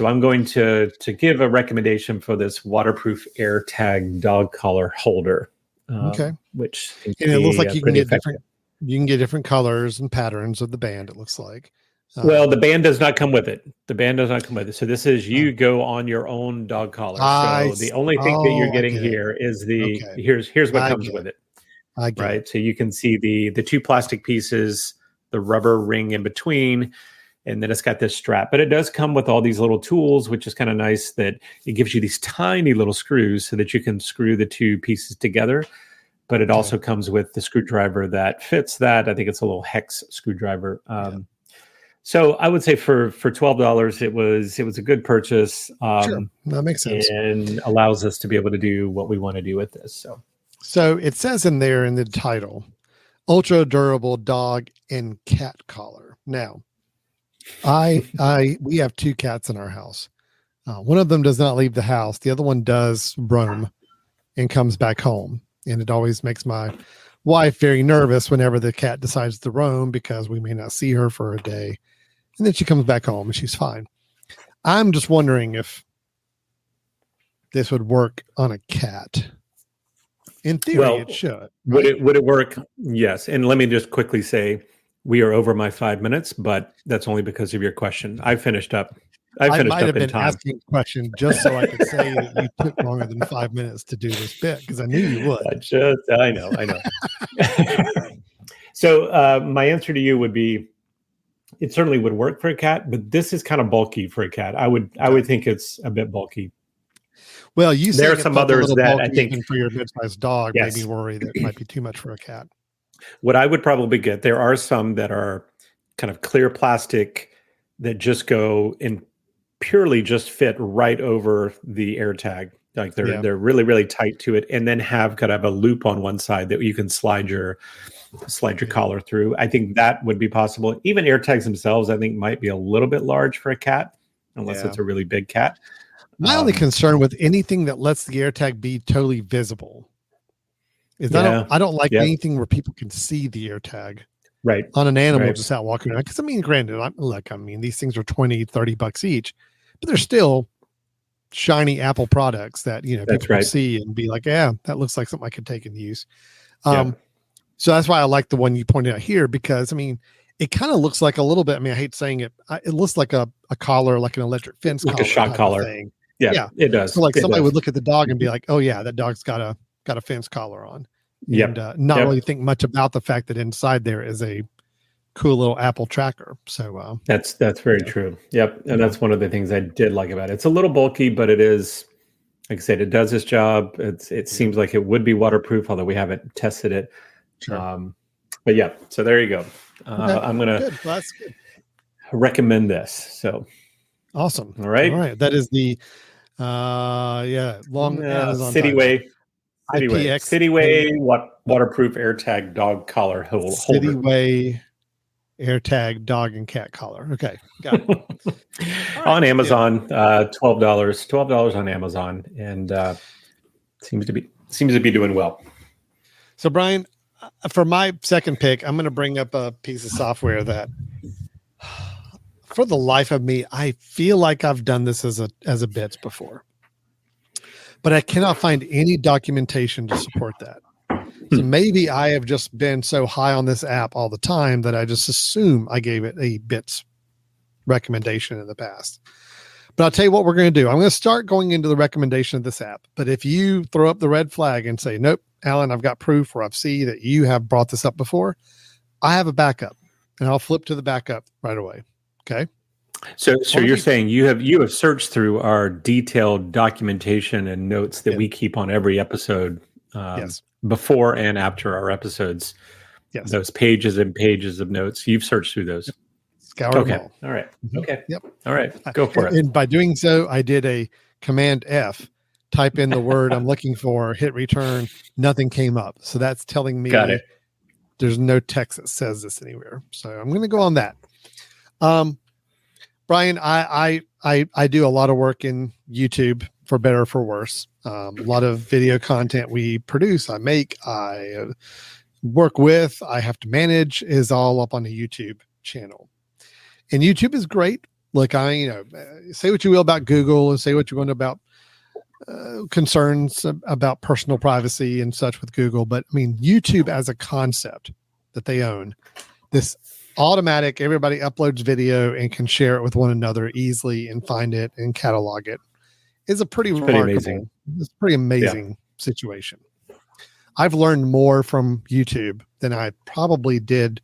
S3: I'm going to give a recommendation for this waterproof AirTag dog collar holder.
S2: Okay.
S3: Which
S2: and it looks like you can get different. You can get different colors and patterns of the band, it looks like.
S3: Well, the band does not come with it. The band does not come with it. So this is you go on your own dog collar. So the only thing that you're getting here is here's what comes with it.
S2: I get
S3: right.
S2: it.
S3: So you can see the two plastic pieces, the rubber ring in between, and then it's got this strap. But it does come with all these little tools, which is kind of nice that it gives you these tiny little screws so that you can screw the two pieces together. But it also comes with the screwdriver that fits that. I think it's a little hex screwdriver. So I would say for $12, it was a good purchase.
S2: Sure, that makes sense,
S3: and allows us to be able to do what we want to do with this.
S2: So it says in there in the title, ultra durable dog and cat collar. Now, we have 2 cats in our house. One of them does not leave the house. The other one does roam and comes back home, and it always makes my wife very nervous whenever the cat decides to roam because we may not see her for a day. And then she comes back home and she's fine. I'm just wondering if this would work on a cat. In theory, it should. Right?
S3: Would it work? Yes. And let me just quickly say, we are over my 5 minutes, but that's only because of your question. I finished up.
S2: I might have been asking a question just so I could say that you took longer than 5 minutes to do this bit because I knew you would.
S3: I know. So my answer to you would be, it certainly would work for a cat, but this is kind of bulky for a cat. I would think it's a bit bulky.
S2: Well, you
S3: there are some others that I think
S2: for your mid-sized dog made me worry that might be too much for a cat.
S3: What I would probably get, there are some that are kind of clear plastic that just go in purely just fit right over the air tag. Like they're really, really tight to it, and then have a loop on one side that you can slide your collar through. I think that would be possible. Even air tags themselves, I think, might be a little bit large for a cat, unless it's a really big cat.
S2: My only concern with anything that lets the air tag be totally visible is I don't like anything where people can see the air tag on an animal just out walking around. Because granted, these things are $20-$30 each, but they're still shiny Apple products that people can see and be like, yeah, that looks like something I could take and use. So that's why I like the one you pointed out here, because it kind of looks like a little bit. I hate saying it. It looks like a collar, like an electric fence
S3: like
S2: collar,
S3: a shock collar
S2: thing.
S3: Yeah, it does.
S2: So somebody would look at the dog and be like, oh yeah, that dog's got a fence collar on. And not really think much about the fact that inside there is a cool little Apple tracker. So
S3: that's very true. Yep. And that's one of the things I did like about it. It's a little bulky, but it is, like I said, it does its job. It seems like it would be waterproof, although we haven't tested it.
S2: Sure.
S3: But yeah, so there you go. I'm going to recommend this. So
S2: awesome.
S3: All right.
S2: That is the long Amazon
S3: Cityway waterproof AirTag dog collar holder.
S2: Cityway AirTag dog and cat collar. Okay, got it.
S3: On Amazon, $12 on Amazon, and seems to be doing well.
S2: So Brian, for my second pick, I'm going to bring up a piece of software that, for the life of me, I feel like I've done this as a bits before, but I cannot find any documentation to support that. So maybe I have just been so high on this app all the time that I just assume I gave it a bits recommendation in the past. But I'll tell you what we're going to do. I'm going to start going into the recommendation of this app. But if you throw up the red flag and say, nope, Alan, I've got proof or I've seen that you have brought this up before, I have a backup and I'll flip to the backup right away. Okay.
S3: So you're saying you have searched through our detailed documentation and notes that we keep on every episode, before and after our episodes.
S2: Yes.
S3: Those pages and pages of notes. You've searched through those.
S2: Scour them all.
S3: All right. Okay.
S2: Yep.
S3: All right. Go for it.
S2: And by doing so, I did a Command F, type in the word I'm looking for, hit return. Nothing came up. So that's telling me there's no text that says this anywhere. So I'm going to go on that. Brian, I do a lot of work in YouTube, for better or for worse. A lot of video content we produce, I make, I work with, I have to manage is all up on the YouTube channel. And YouTube is great. Look, say what you will about Google and say what you want about concerns about personal privacy and such with Google. But YouTube as a concept that they own, this automatic, everybody uploads video and can share it with one another easily and find it and catalog it, is a pretty remarkable, it's a pretty amazing situation. I've learned more from YouTube than I probably did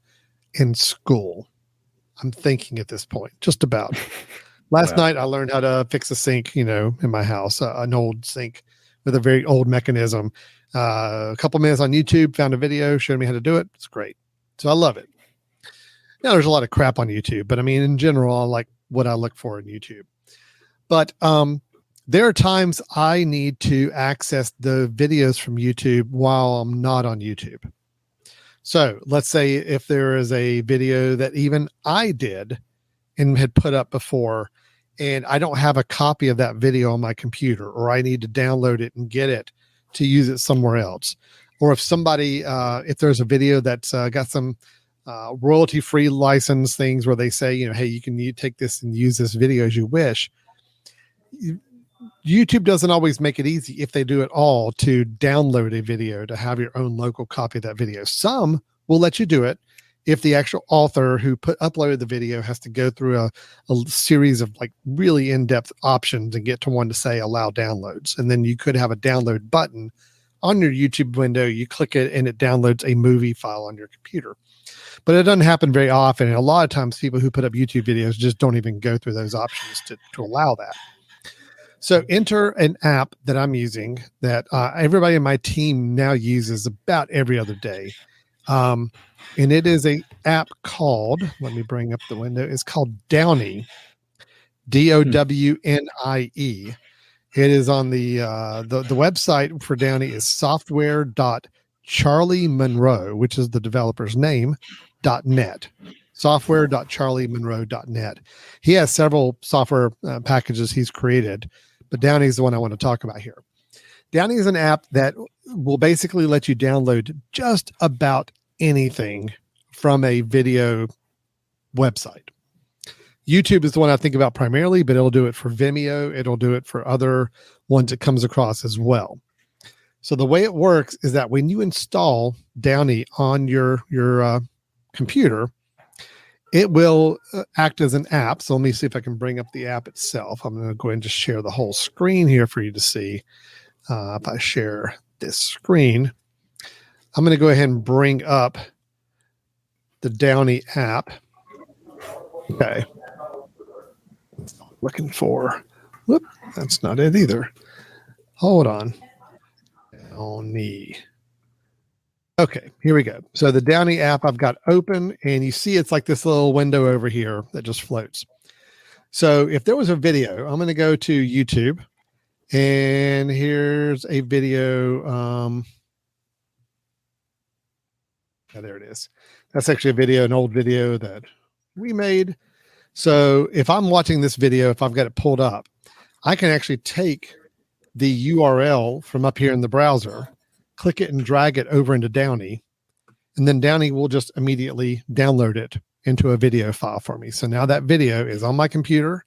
S2: in school. I'm thinking at this point, just about. Last night I learned how to fix a sink, in my house, an old sink with a very old mechanism. A couple minutes on YouTube, found a video, showed me how to do it. It's great. So I love it. Now there's a lot of crap on YouTube, but I mean, in general, I like what I look for in YouTube. But there are times I need to access the videos from YouTube while I'm not on YouTube. So let's say if there is a video that even I did and had put up before, and I don't have a copy of that video on my computer, or I need to download it and get it to use it somewhere else. Or if somebody, if there's a video that's got some royalty-free license things where they say, hey, you can take this and use this video as you wish. YouTube doesn't always make it easy, if they do at all, to download a video to have your own local copy of that video. Some will let you do it if the actual author who uploaded the video has to go through a series of like really in-depth options and get to one to say allow downloads. And then you could have a download button on your YouTube window. You click it and it downloads a movie file on your computer. But it doesn't happen very often. And a lot of times people who put up YouTube videos just don't even go through those options to allow that. So enter an app that I'm using that everybody in my team now uses about every other day. And it is an app called, let me bring up the window, it's called Downie, Downie. It is on the website for Downie is software.charliemonroe, which is the developer's name, .net. Software.charliemonroe.net. He has several software packages he's created, but Downie is the one I want to talk about here. Downie is an app that will basically let you download just about anything from a video website. YouTube is the one I think about primarily, but it'll do it for Vimeo. It'll do it for other ones it comes across as well. So the way it works is that when you install Downie on your computer, it will act as an app. So let me see if I can bring up the app itself. I'm going to go ahead and just share the whole screen here for you to see. If I share this screen, I'm going to go ahead and bring up the Downie app. Okay. Looking for, whoop, that's not it either. Hold on. Downie. Okay, here we go. So the Downie app I've got open, and you see it's like this little window over here that just floats. So if there was a video, I'm going to go to YouTube, and here's a video. There it is. That's actually a video, an old video that we made. So if I'm watching this video, if I've got it pulled up, I can actually take the URL from up here in the browser, click it and drag it over into Downie, and then Downie will just immediately download it into a video file for me. So now that video is on my computer.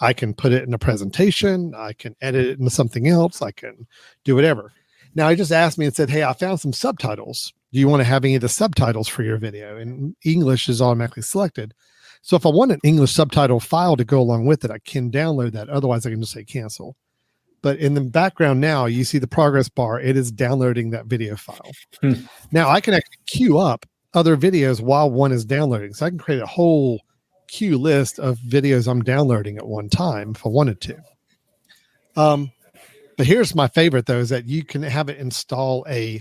S2: I can put it in a presentation. I can edit it into something else. I can do whatever. Now, he just asked me and said, hey, I found some subtitles. Do you want to have any of the subtitles for your video? And English is automatically selected. So if I want an English subtitle file to go along with it, I can download that. Otherwise, I can just say cancel. But in the background now, you see the progress bar. It is downloading that video file. Now, I can actually queue up other videos while one is downloading. So I can create a whole queue list of videos I'm downloading at one time if I wanted to. But here's my favorite, though, is that you can have it install a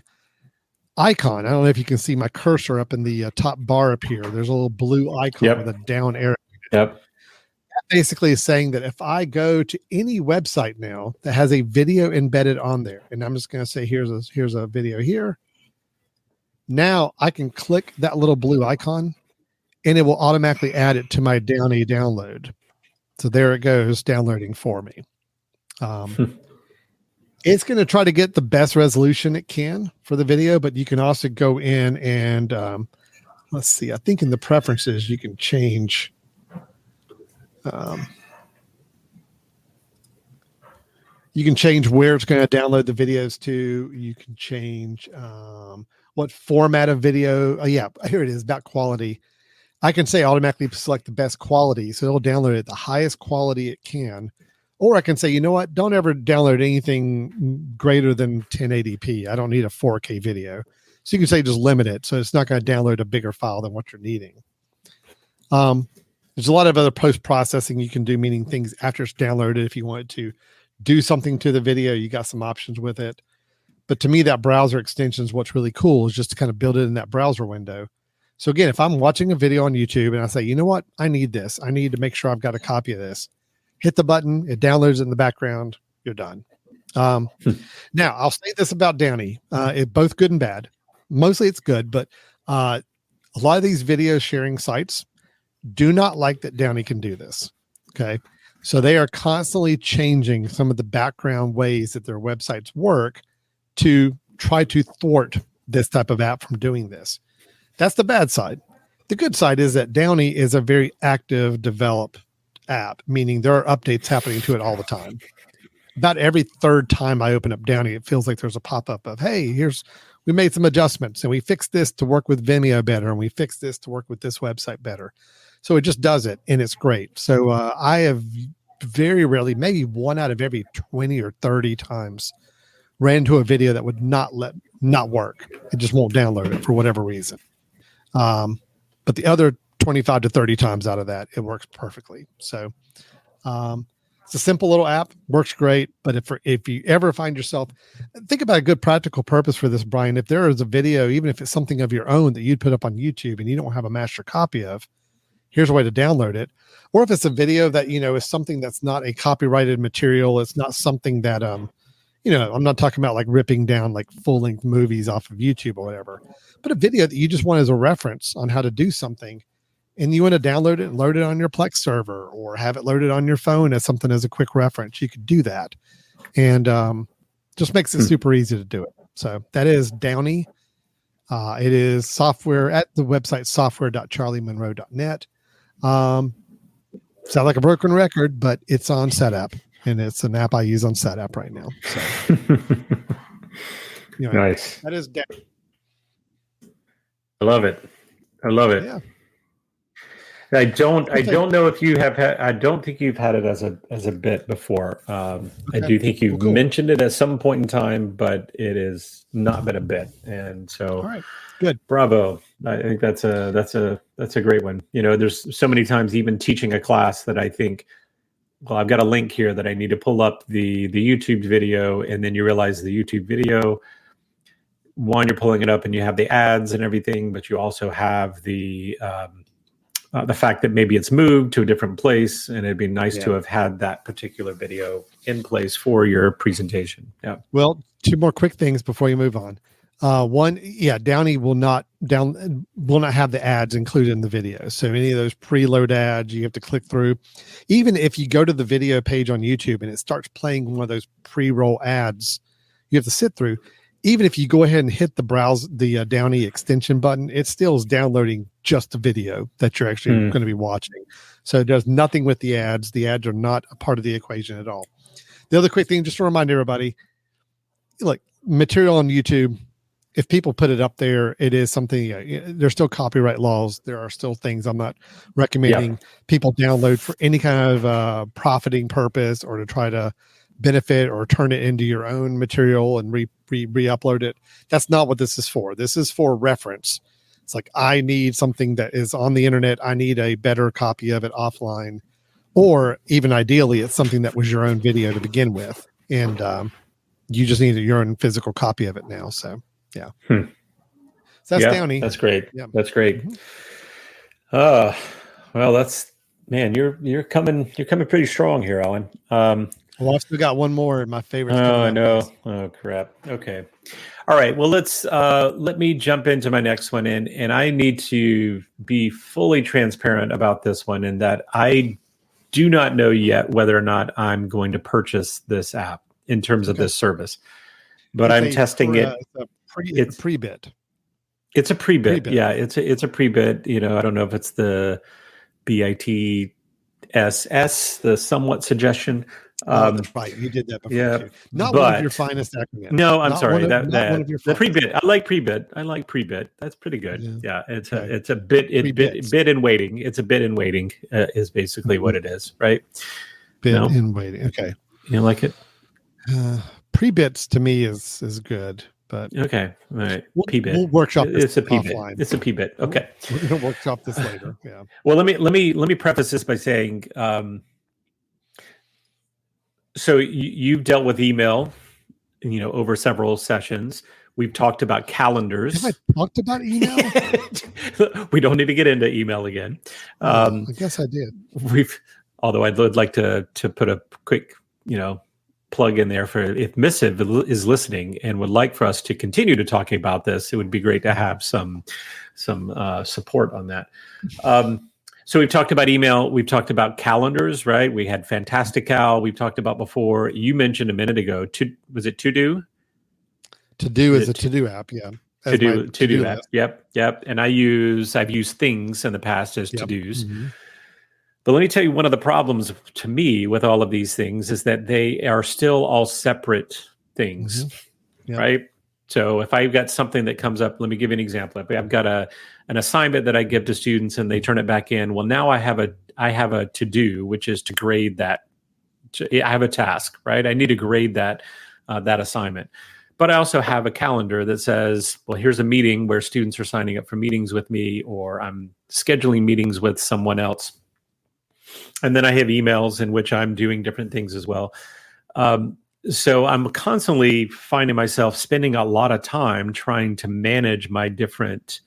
S2: icon. I don't know if you can see my cursor up in the top bar up here. There's a little blue icon with a down arrow.
S3: Yep.
S2: That basically is saying that if I go to any website now that has a video embedded on there, and I'm just going to say, here's a video here. Now I can click that little blue icon and it will automatically add it to my Downie download. So there it goes, downloading for me. It's going to try to get the best resolution it can for the video, but you can also go in and let's see, I think in the preferences you can change You can change where it's going to download the videos to. You can change what format of video. Oh, yeah, here it is about quality. I can say automatically select the best quality. So it'll download it at the highest quality it can. Or I can say, you know what? Don't ever download anything greater than 1080p. I don't need a 4K video. So you can say just limit it. So it's not going to download a bigger file than what you're needing. There's a lot of other post-processing you can do, meaning things after it's downloaded. If you wanted to do something to the video, you got some options with it. But to me, that browser extension is what's really cool, is just to kind of build it in that browser window. So again, if I'm watching a video on YouTube and I say, you know what, I need this. I need to make sure I've got a copy of this. Hit the button. It downloads it in the background. You're done. Now, I'll say this about Downy. It both good and bad. Mostly it's good, but a lot of these video sharing sites do not like that Downy can do this. Okay. So they are constantly changing some of the background ways that their websites work to try to thwart this type of app from doing this. That's the bad side. The good side is that Downy is a very active, developed app, meaning there are updates happening to it all the time. About every third time I open up Downy, it feels like there's a pop-up of, hey, we made some adjustments and we fixed this to work with Vimeo better, and we fixed this to work with this website better. So it just does it, and it's great. So I have very rarely, maybe 1 out of every 20 or 30 times, ran into a video that would not work. It just won't download it for whatever reason. But the other 25 to 30 times out of that, it works perfectly. So it's a simple little app, works great. But if you ever find yourself, think about a good practical purpose for this, Brian. If there is a video, even if it's something of your own that you'd put up on YouTube and you don't have a master copy of, here's a way to download it. Or if it's a video that, is something that's not a copyrighted material, it's not something that, I'm not talking about like ripping down like full length movies off of YouTube or whatever, but a video that you just want as a reference on how to do something, and you want to download it and load it on your Plex server or have it loaded on your phone as something as a quick reference. You could do that. And just makes it super easy to do it. So that is Downy. It is software at the website software.charliemonroe.net. Sound like a broken record, but it's on SetApp, and it's an app I use on SetApp right now. So,
S3: nice.
S2: That is Downy.
S3: I love it.
S2: Yeah.
S3: I don't know if you have had. I don't think you've had it as a bit before. Okay. I do think you've mentioned it at some point in time, but it has not been a bit. And so,
S2: all right, good,
S3: bravo. I think that's a great one. There's so many times even teaching a class that I think, well, I've got a link here that I need to pull up the YouTube video, and then you realize the YouTube video, one, you're pulling it up and you have the ads and everything, but you also have the fact that maybe it's moved to a different place, and it'd be nice to have had that particular video in place for your presentation. Yeah.
S2: Well, 2 more quick things before you move on. One, Downy will not have the ads included in the video. So any of those preload ads you have to click through. Even if you go to the video page on YouTube and it starts playing one of those pre-roll ads, you have to sit through. Even if you go ahead and hit the Downy extension button, it still is downloading just the video that you're actually going to be watching. So it does nothing with the ads. The ads are not a part of the equation at all. The other quick thing, just to remind everybody, look, material on YouTube, if people put it up there, it is something, there's still copyright laws. There are still things I'm not recommending people download for any kind of profiting purpose or to try to benefit or turn it into your own material and re-upload it. That's not what this is for. This is for reference. It's like, I need something that is on the internet. I need a better copy of it offline, or even ideally it's something that was your own video to begin with. And you just need your own physical copy of it now. So yeah. So that's Downy.
S3: That's great.
S2: Yeah.
S3: That's great. Well, you're coming pretty strong here, Alan.
S2: Well, I've still got one more in my favorites.
S3: Oh, I know. Oh, crap. Okay. All right. Well, let me jump into my next one. And I need to be fully transparent about this one, in that I do not know yet whether or not I'm going to purchase this app in terms of this service, but I'm testing it.
S2: It's a pre-bit.
S3: It's a pre-bit. Yeah. It's a pre-bit. I don't know if it's the BiTS, the somewhat suggestion.
S2: That's right. You did that before
S3: Yeah,
S2: too. Not one of your
S3: but
S2: finest acronyms.
S3: no, I'm sorry.
S2: Not one of your
S3: The
S2: finest.
S3: pre-bit. I like pre-bit. I like pre-bit. That's pretty good. Yeah,
S2: Okay.
S3: it's a bit
S2: Pre-bits.
S3: bit in waiting. It's a bit in waiting is basically what it is, right?
S2: Bit in waiting. Okay.
S3: You like it?
S2: Pre-bits to me is good, but
S3: Okay, all right.
S2: we'll
S3: P-bit.
S2: workshop this
S3: It's a P-bit.
S2: offline.
S3: It's a P-bit. Okay.
S2: We're going to workshop this later. Yeah.
S3: Well, let me preface this by saying, so you've dealt with email, over several sessions. We've talked about calendars.
S2: Have I talked about email?
S3: We don't need to get into email again.
S2: I guess I did.
S3: Although I'd like to put a quick, plug in there for if Missive is listening and would like for us to continue to talking about this, it would be great to have some support on that. So we've talked about email. We've talked about calendars, right? We had Fantastical. We've talked about before. You mentioned a minute ago. Was it To Do?
S2: To Do is a To Do app. Yeah.
S3: To Do app. Yep. And I've used Things in the past as To Dos. Mm-hmm. But let me tell you, one of the problems to me with all of these things is that they are still all separate things, right? So if I've got something that comes up, let me give you an example. If I've got an assignment that I give to students and they turn it back in, well, now I have a to do, which is to grade that. I have a task, right? I need to grade that assignment. But I also have a calendar that says, well, here's a meeting where students are signing up for meetings with me, or I'm scheduling meetings with someone else. And then I have emails in which I'm doing different things as well. So I'm constantly finding myself spending a lot of time trying to manage my different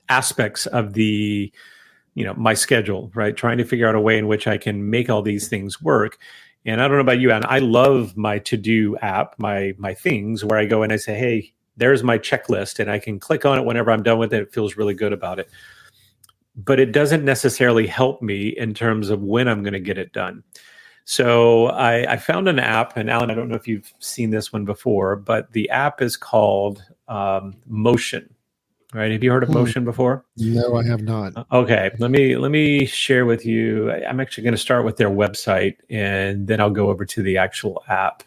S3: aspects of my schedule, right? Trying to figure out a way in which I can make all these things work. And I don't know about you, Anne, I love my to-do app, my things, where I go and I say, hey, there's my checklist, and I can click on it whenever I'm done with it. It feels really good about it. But it doesn't necessarily help me in terms of when I'm going to get it done. So I found an app, and Alan, I don't know if you've seen this one before, but the app is called Motion. Right? Have you heard of Motion before?
S2: No, I have not.
S3: Okay, let me share with you. I'm actually going to start with their website, and then I'll go over to the actual app.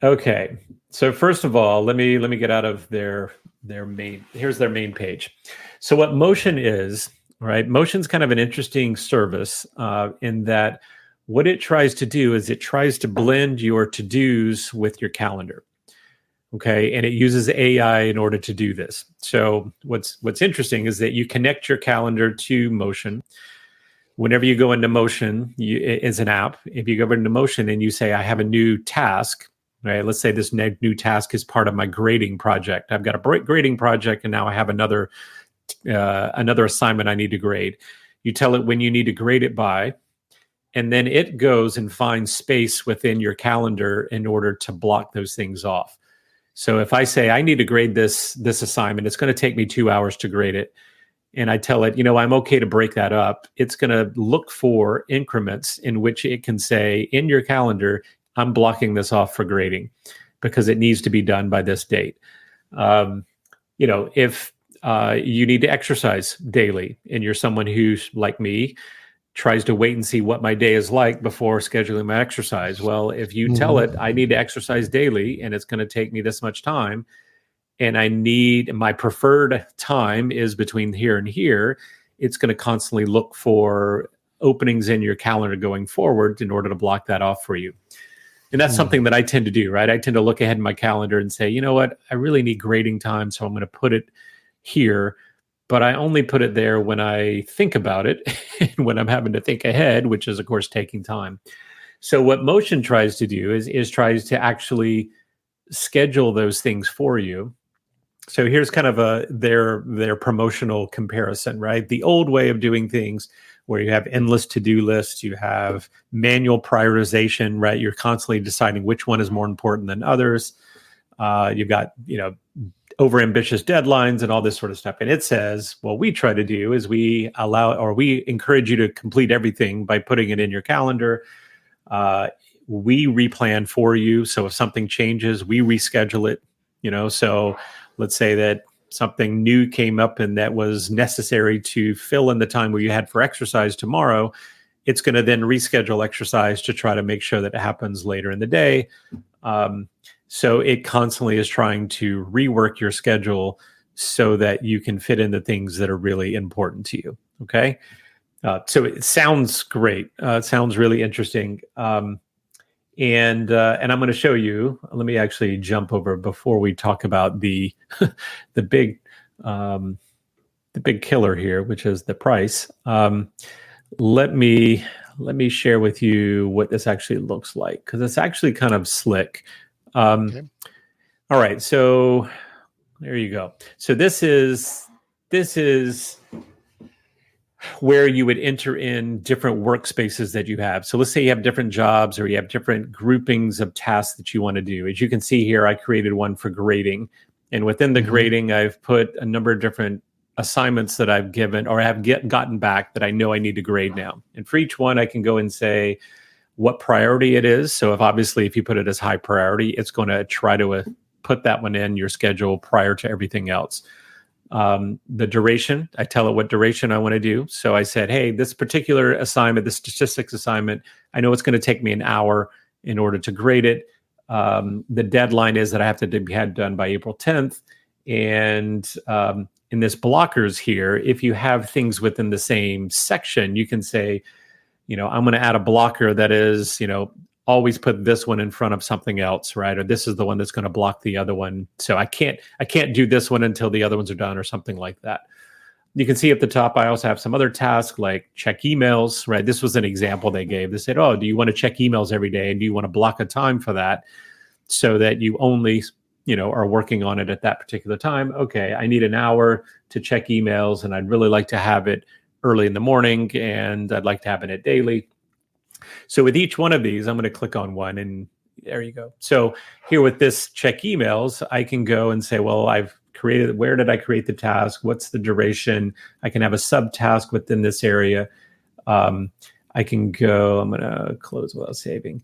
S3: Okay, so first of all, let me get out of their main. Here's their main page. So what Motion is, right? Motion's kind of an interesting service in that what it tries to do is it tries to blend your to-dos with your calendar. Okay, and it uses AI in order to do this. So what's interesting is that you connect your calendar to Motion. Whenever you go into Motion, it's an app. If you go into Motion and you say, I have a new task, right? Let's say this new task is part of my grading project. I've got a grading project, and now I have another assignment I need to grade. You tell it when you need to grade it by, and then it goes and finds space within your calendar in order to block those things off. So if I say I need to grade this assignment, it's going to take me 2 hours to grade it, and I tell it, I'm okay to break that up, it's going to look for increments in which it can say in your calendar, I'm blocking this off for grading because it needs to be done by this date. If you need to exercise daily and you're someone who's like me, tries to wait and see what my day is like before scheduling my exercise. Well, if you tell it I need to exercise daily and it's going to take me this much time, and I need my preferred time is between here and here, it's going to constantly look for openings in your calendar going forward in order to block that off for you. And that's something that I tend to do, right? I tend to look ahead in my calendar and say, you know what, I really need grading time, so I'm going to put it here. But I only put it there when I think about it and when I'm having to think ahead, which is, of course, taking time. So what Motion tries to do is tries to actually schedule those things for you. So here's kind of their promotional comparison, right? The old way of doing things where you have endless to-do lists, you have manual prioritization, right? You're constantly deciding which one is more important than others. You've got, overambitious deadlines and all this sort of stuff. And it says, what we try to do is we encourage you to complete everything by putting it in your calendar. We replan for you. So if something changes, we reschedule it, so let's say that something new came up and that was necessary to fill in the time where you had for exercise tomorrow. it's going to then reschedule exercise to try to make sure that it happens later in the day. So it constantly is trying to rework your schedule so that you can fit in the things that are really important to you. Okay. So it sounds great. It sounds really interesting. And I'm going to show you. Let me actually jump over before we talk about the the big killer here, which is the price. Let me share with you what this actually looks like, because it's actually kind of slick.
S2: Okay.
S3: All right, so there you go. So this is where you would enter in different workspaces that you have. So let's say you have different jobs or you have different groupings of tasks that you want to do. As you can see here, I created one for grading. And within the grading, I've put a number of different assignments that I've given or have gotten back that I know I need to grade now. And for each one, I can go and say what priority it is. So if you put it as high priority, it's going to try to put that one in your schedule prior to everything else. The duration, I tell it what duration I want to do. So I said, hey, this particular assignment, the statistics assignment, I know it's going to take me an hour in order to grade it. The deadline is that I have to be had done by April 10th. And in this blockers here, if you have things within the same section, you can say, I'm going to add a blocker that is, always put this one in front of something else, right? Or this is the one that's going to block the other one. So I can't do this one until the other ones are done or something like that. You can see at the top, I also have some other tasks like check emails, right? This was an example they gave. They said, oh, do you want to check emails every day? And do you want to block a time for that so that you only, are working on it at that particular time? Okay, I need an hour to check emails and I'd really like to have it early in the morning and I'd like to have it daily. So with each one of these, I'm going to click on one and there you go. So here with this check emails, I can go and say, well, where did I create the task? What's the duration? I can have a subtask within this area. I can go, I'm going to close without saving.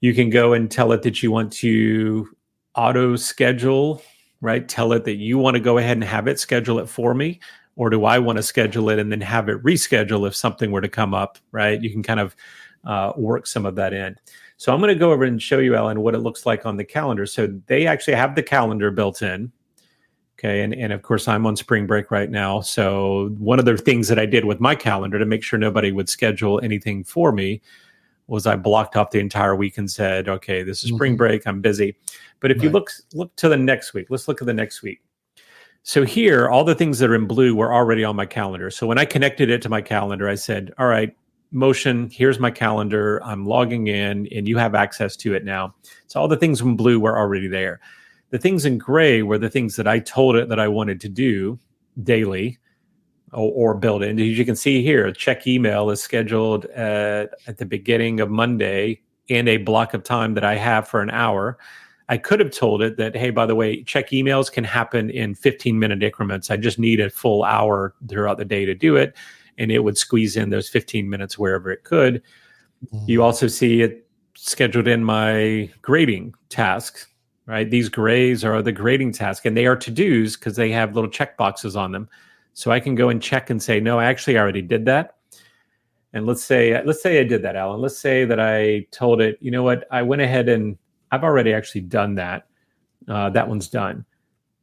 S3: You can go and tell it that you want to auto schedule, right? Tell it that you want to go ahead and have it schedule it for me. Or do I want to schedule it and then have it reschedule if something were to come up, right? You can kind of work some of that in. So I'm going to go over and show you, Alan, what it looks like on the calendar. So they actually have the calendar built in. Okay. And of course, I'm on spring break right now. So one of the things that I did with my calendar to make sure nobody would schedule anything for me was I blocked off the entire week and said, okay, this is spring break. I'm busy. But if you look to the next week, let's look at the next week. So here, all the things that are in blue were already on my calendar. So when I connected it to my calendar, I said, all right, Motion, here's my calendar. I'm logging in and you have access to it now. So all the things in blue were already there. The things in gray were the things that I told it that I wanted to do daily or build in. As you can see here, check email is scheduled at the beginning of Monday in a block of time that I have for an hour. I could have told it that, hey, by the way, check emails can happen in 15-minute increments. I just need a full hour throughout the day to do it. And it would squeeze in those 15 minutes wherever it could. You also see it scheduled in my grading tasks, right? These grays are the grading tasks, and they are to-dos because they have little check boxes on them. So I can go and check and say, no, actually, I already did that. And let's say I did that, Alan. Let's say that I told it, you know what? I went ahead and I've already actually done that. That one's done.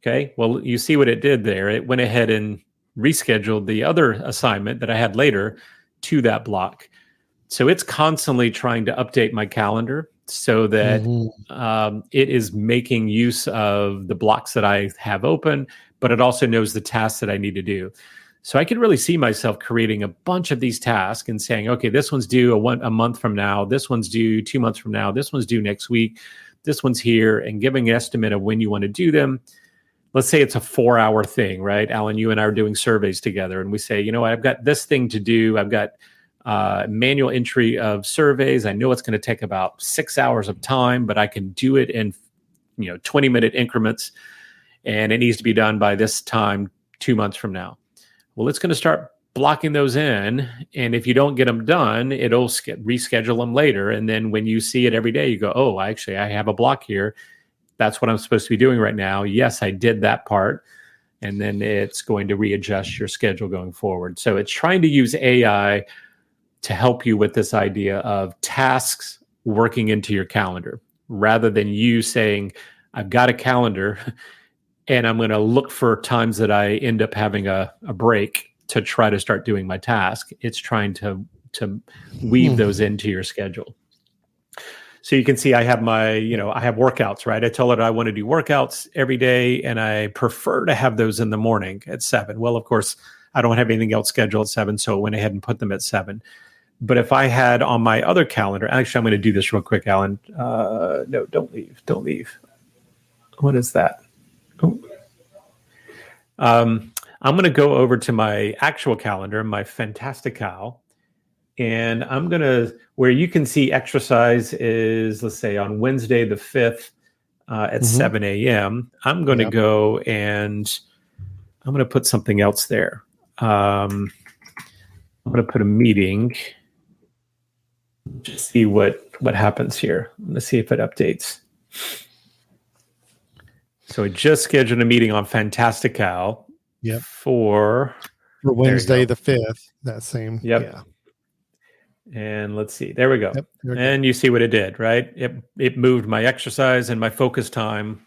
S3: Okay. Well, you see what it did there. It went ahead and rescheduled the other assignment that I had later to that block. So it's constantly trying to update my calendar so that it is making use of the blocks that I have open, but it also knows the tasks that I need to do. So I can really see myself creating a bunch of these tasks and saying, okay, this one's due a month from now. This one's due 2 months from now. This one's due next week. This one's here, and giving an estimate of when you want to do them. Let's say it's a 4-hour thing, right? Alan, you and I are doing surveys together, and we say, you know what, I've got this thing to do. I've got manual entry of surveys. I know it's going to take about 6 hours of time, but I can do it in 20-minute increments, and it needs to be done by this time 2 months from now. Well, it's going to start blocking those in, and if you don't get them done, it'll reschedule them later. And then when you see it every day, you go, oh, I have a block here. That's what I'm supposed to be doing right now. Yes, I did that part. And then it's going to readjust your schedule going forward. So it's trying to use AI to help you with this idea of tasks working into your calendar, rather than you saying, I've got a calendar and I'm going to look for times that I end up having a break to try to start doing my task. It's trying to weave those into your schedule. So you can see I have I have workouts, right? I tell it I want to do workouts every day, and I prefer to have those in the morning at 7. Well, of course, I don't have anything else scheduled at 7, so I went ahead and put them at 7. But if I had on my other calendar, actually, I'm going to do this real quick, Alan. No, don't leave. What is that? Oh. I'm going to go over to my actual calendar, my Fantastical. And I'm going to, where you can see exercise is, let's say on Wednesday, the 5th at 7 a.m. I'm going to go and I'm going to put something else there. I'm going to put a meeting. Just see what happens here. Let's see if it updates. So I just scheduled a meeting on Fantastical for
S2: Wednesday, the 5th. That same.
S3: Yep.
S2: Yeah.
S3: And let's see. There we go.
S2: Yep,
S3: and you see what it did, right? It moved my exercise and my focus time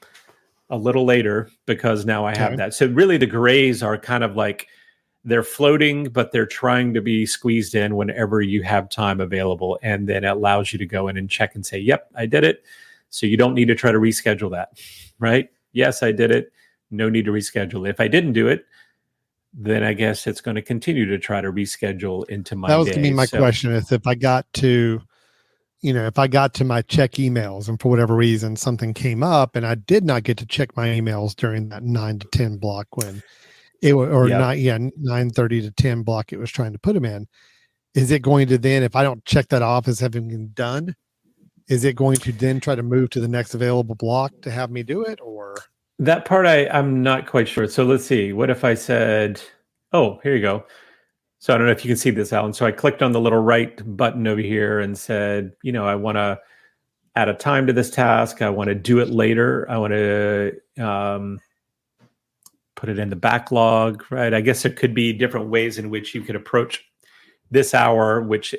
S3: a little later because now I have that. So really the grays are kind of like they're floating, but they're trying to be squeezed in whenever you have time available. And then it allows you to go in and check and say, yep, I did it. So you don't need to try to reschedule that, right? Yes, I did it. No need to reschedule. If I didn't do it, then I guess it's going to continue to try to reschedule into my day.
S2: That was going to be my question is if I got to my check emails and for whatever reason something came up and I did not get to check my emails during that 9 to 10 block when it was, 9:30 to 10 block it was trying to put them in, is it going to then, if I don't check that off as having been done, is it going to then try to move to the next available block to have me do it? Or
S3: that part I'm not quite sure. So let's see. What if I said, oh, here you go. So I don't know if you can see this, Alan. So I clicked on the little right button over here and said, I want to add a time to this task. I want to do it later. I want to put it in the backlog, right? I guess there could be different ways in which you could approach this hour, which,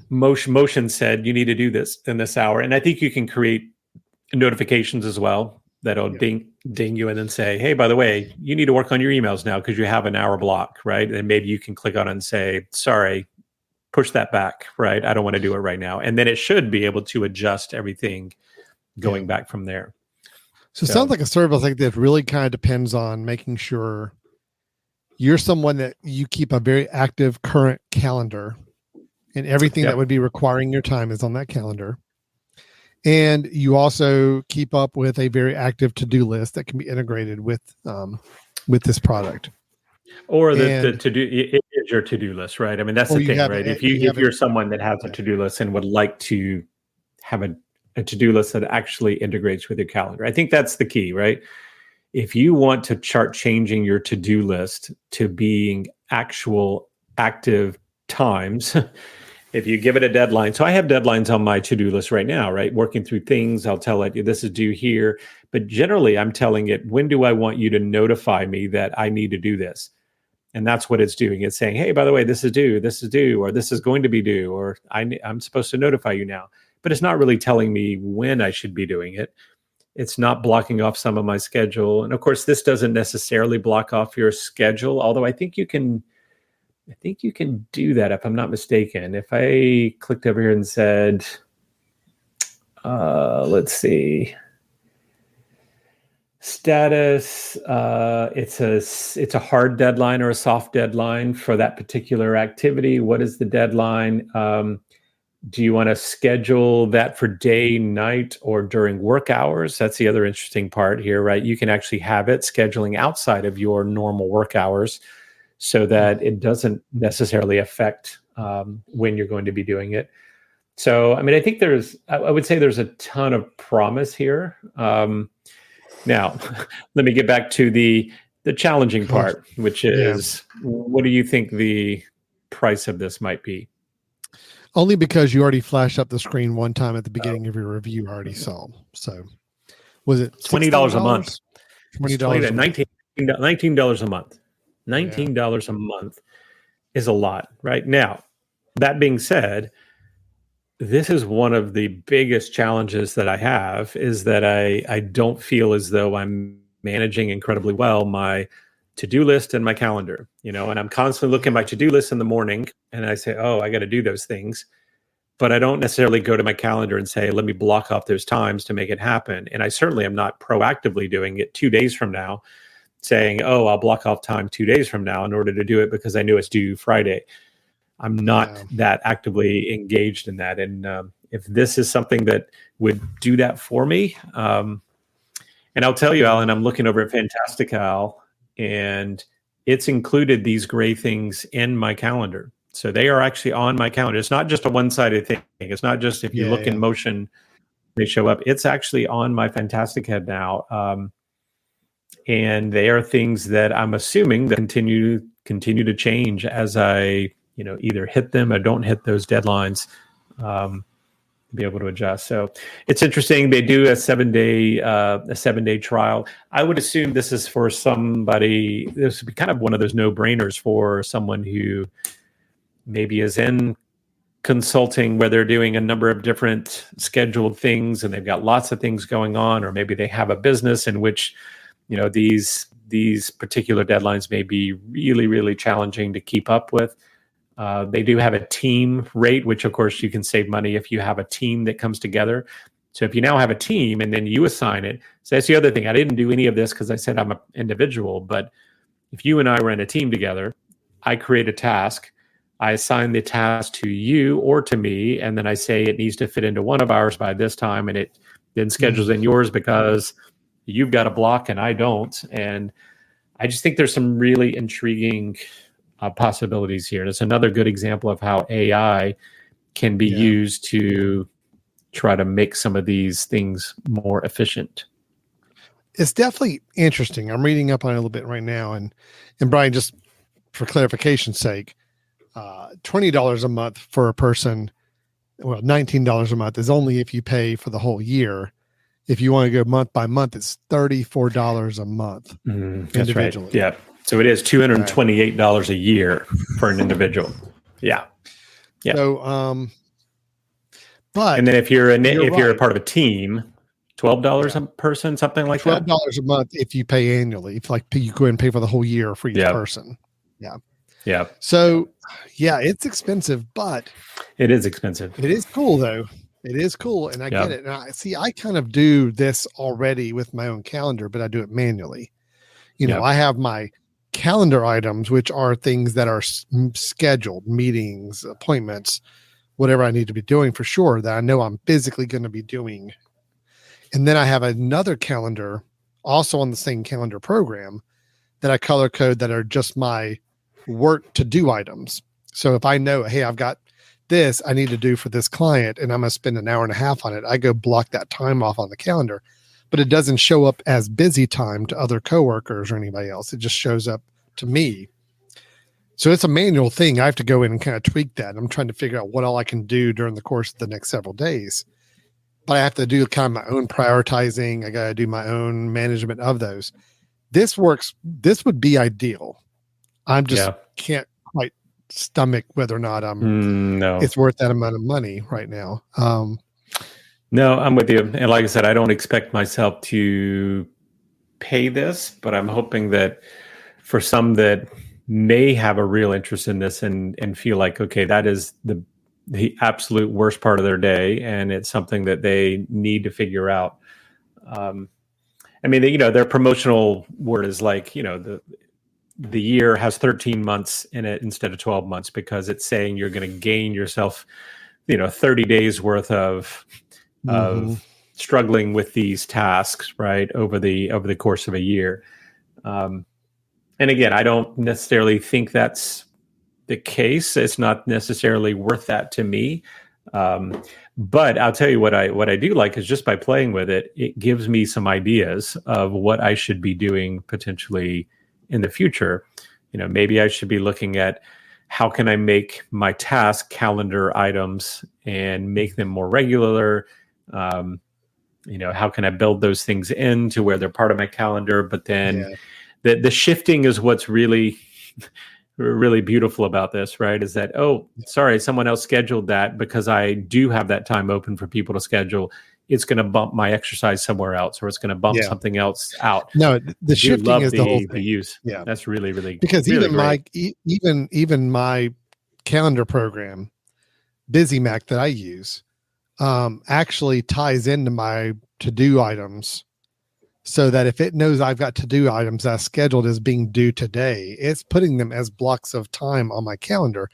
S3: Motion said you need to do this in this hour. And I think you can create notifications as well that'll ding you and then say, hey, by the way, you need to work on your emails now because you have an hour block, right? And maybe you can click on it and say, sorry, push that back, right? I don't want to do it right now. And then it should be able to adjust everything going back from there.
S2: So it sounds like a service like this really kind of depends on making sure you're someone that you keep a very active current calendar and everything that would be requiring your time is on that calendar. And you also keep up with a very active to-do list that can be integrated with this product.
S3: Or the to-do, it is your to-do list, right? I mean, that's the thing, right? If you're someone that has a to-do list and would like to have a to-do list that actually integrates with your calendar, I think that's the key, right? If you want to start changing your to-do list to being actual active times, if you give it a deadline. So I have deadlines on my to-do list right now, right? Working through things. I'll tell it, this is due here. But generally, I'm telling it, when do I want you to notify me that I need to do this? And that's what it's doing. It's saying, hey, by the way, this is due, or this is going to be due, or I'm supposed to notify you now. But it's not really telling me when I should be doing it. It's not blocking off some of my schedule. And of course, this doesn't necessarily block off your schedule, although I think you can do that if I'm not mistaken. If I clicked over here and said, let's see, status, it's a hard deadline or a soft deadline for that particular activity. What is the deadline? Do you want to schedule that for day, night, or during work hours? That's the other interesting part here, right? You can actually have it scheduling outside of your normal work hours so that it doesn't necessarily affect when you're going to be doing it. So, I mean, I think I would say there's a ton of promise here. Now, let me get back to the challenging part, which is, what do you think the price of this might be?
S2: Only because you already flashed up the screen one time at the beginning of your review, I already saw. So, was it
S3: $20 a month?
S2: $20
S3: $19 a month. $19 a month. is a lot right now. That being said, this is one of the biggest challenges that I have, is that I don't feel as though I'm managing incredibly well my to-do list and my calendar, and I'm constantly looking at my to-do list in the morning and I say, oh, I got to do those things. But I don't necessarily go to my calendar and say, let me block off those times to make it happen. And I certainly am not proactively doing it 2 days from now, saying, oh, I'll block off time 2 days from now in order to do it because I knew it's due Friday. I'm not that actively engaged in that. And if this is something that would do that for me, and I'll tell you, Alan, I'm looking over at Fantastical, and it's included these gray things in my calendar. So they are actually on my calendar. It's not just a one-sided thing. It's not just if you look in motion, they show up. It's actually on my Fantastical now. And they are things that I'm assuming that continue to change as I either hit them or don't hit those deadlines, to be able to adjust. So it's interesting. They do a 7-day trial. I would assume this is for somebody. This would be kind of one of those no-brainers for someone who maybe is in consulting, where they're doing a number of different scheduled things and they've got lots of things going on, or maybe they have a business in which these particular deadlines may be really, really challenging to keep up with. They do have a team rate, which of course you can save money if you have a team that comes together. So if you now have a team and then you assign it, so that's the other thing. I didn't do any of this because I said I'm an individual, but if you and I were in a team together, I create a task, I assign the task to you or to me, and then I say it needs to fit into one of ours by this time, and it then schedules in yours because you've got a block and I don't. And I just think there's some really intriguing possibilities here. And it's another good example of how AI can be used to try to make some of these things more efficient.
S2: It's definitely interesting. I'm reading up on it a little bit right now. And Brian, just for clarification's sake, $20 a month for a person, well, $19 a month is only if you pay for the whole year. If you want to go month by month, it's $34 a month.
S3: That's right. Yeah. So it is $228 a year for an individual. Yeah. Yeah.
S2: So, but
S3: and then if you're a part of a team, $12 a person, something like that.
S2: $12 a month if you pay annually. If you go ahead and pay for the whole year for each person. Yeah.
S3: Yeah.
S2: So, it's expensive, but
S3: it is expensive.
S2: It is cool though. It is cool, and I get it. And I kind of do this already with my own calendar, but I do it manually. I have my calendar items, which are things that are scheduled, meetings, appointments, whatever I need to be doing for sure that I know I'm physically going to be doing. And then I have another calendar also on the same calendar program that I color code that are just my work to do items. So if I know, hey, I've got this I need to do for this client and I'm going to spend an hour and a half on it, I go block that time off on the calendar, but it doesn't show up as busy time to other coworkers or anybody else. It just shows up to me. So it's a manual thing. I have to go in and kind of tweak that. I'm trying to figure out what all I can do during the course of the next several days, but I have to do kind of my own prioritizing. I got to do my own management of those. This works. This would be ideal. I'm just can't quite stomach whether or not it's worth that amount of money right now.
S3: No, I'm with you. And like I said, I don't expect myself to pay this, but I'm hoping that for some that may have a real interest in this and feel like, okay, that is the absolute worst part of their day, and it's something that they need to figure out. I mean, their promotional word is like, the year has 13 months in it instead of 12 months because it's saying you're going to gain yourself, 30 days worth of struggling with these tasks, right, over the course of a year. And again, I don't necessarily think that's the case. It's not necessarily worth that to me. But I'll tell you what I do like is just by playing with it, it gives me some ideas of what I should be doing potentially in the future. Maybe I should be looking at how can I make my task calendar items and make them more regular. How can I build those things in to where they're part of my calendar? But then the shifting is what's really really beautiful about this, right? Is that, oh, sorry, someone else scheduled that because I do have that time open for people to schedule. It's going to bump my exercise somewhere else, or it's going to bump something else out.
S2: No, the shifting is the whole thing.
S3: The use.
S2: Yeah,
S3: that's really, really,
S2: because
S3: really
S2: even
S3: great.
S2: even my calendar program, Busy Mac, that I use, actually ties into my to-do items, so that if it knows I've got to-do items that's scheduled as being due today, it's putting them as blocks of time on my calendar,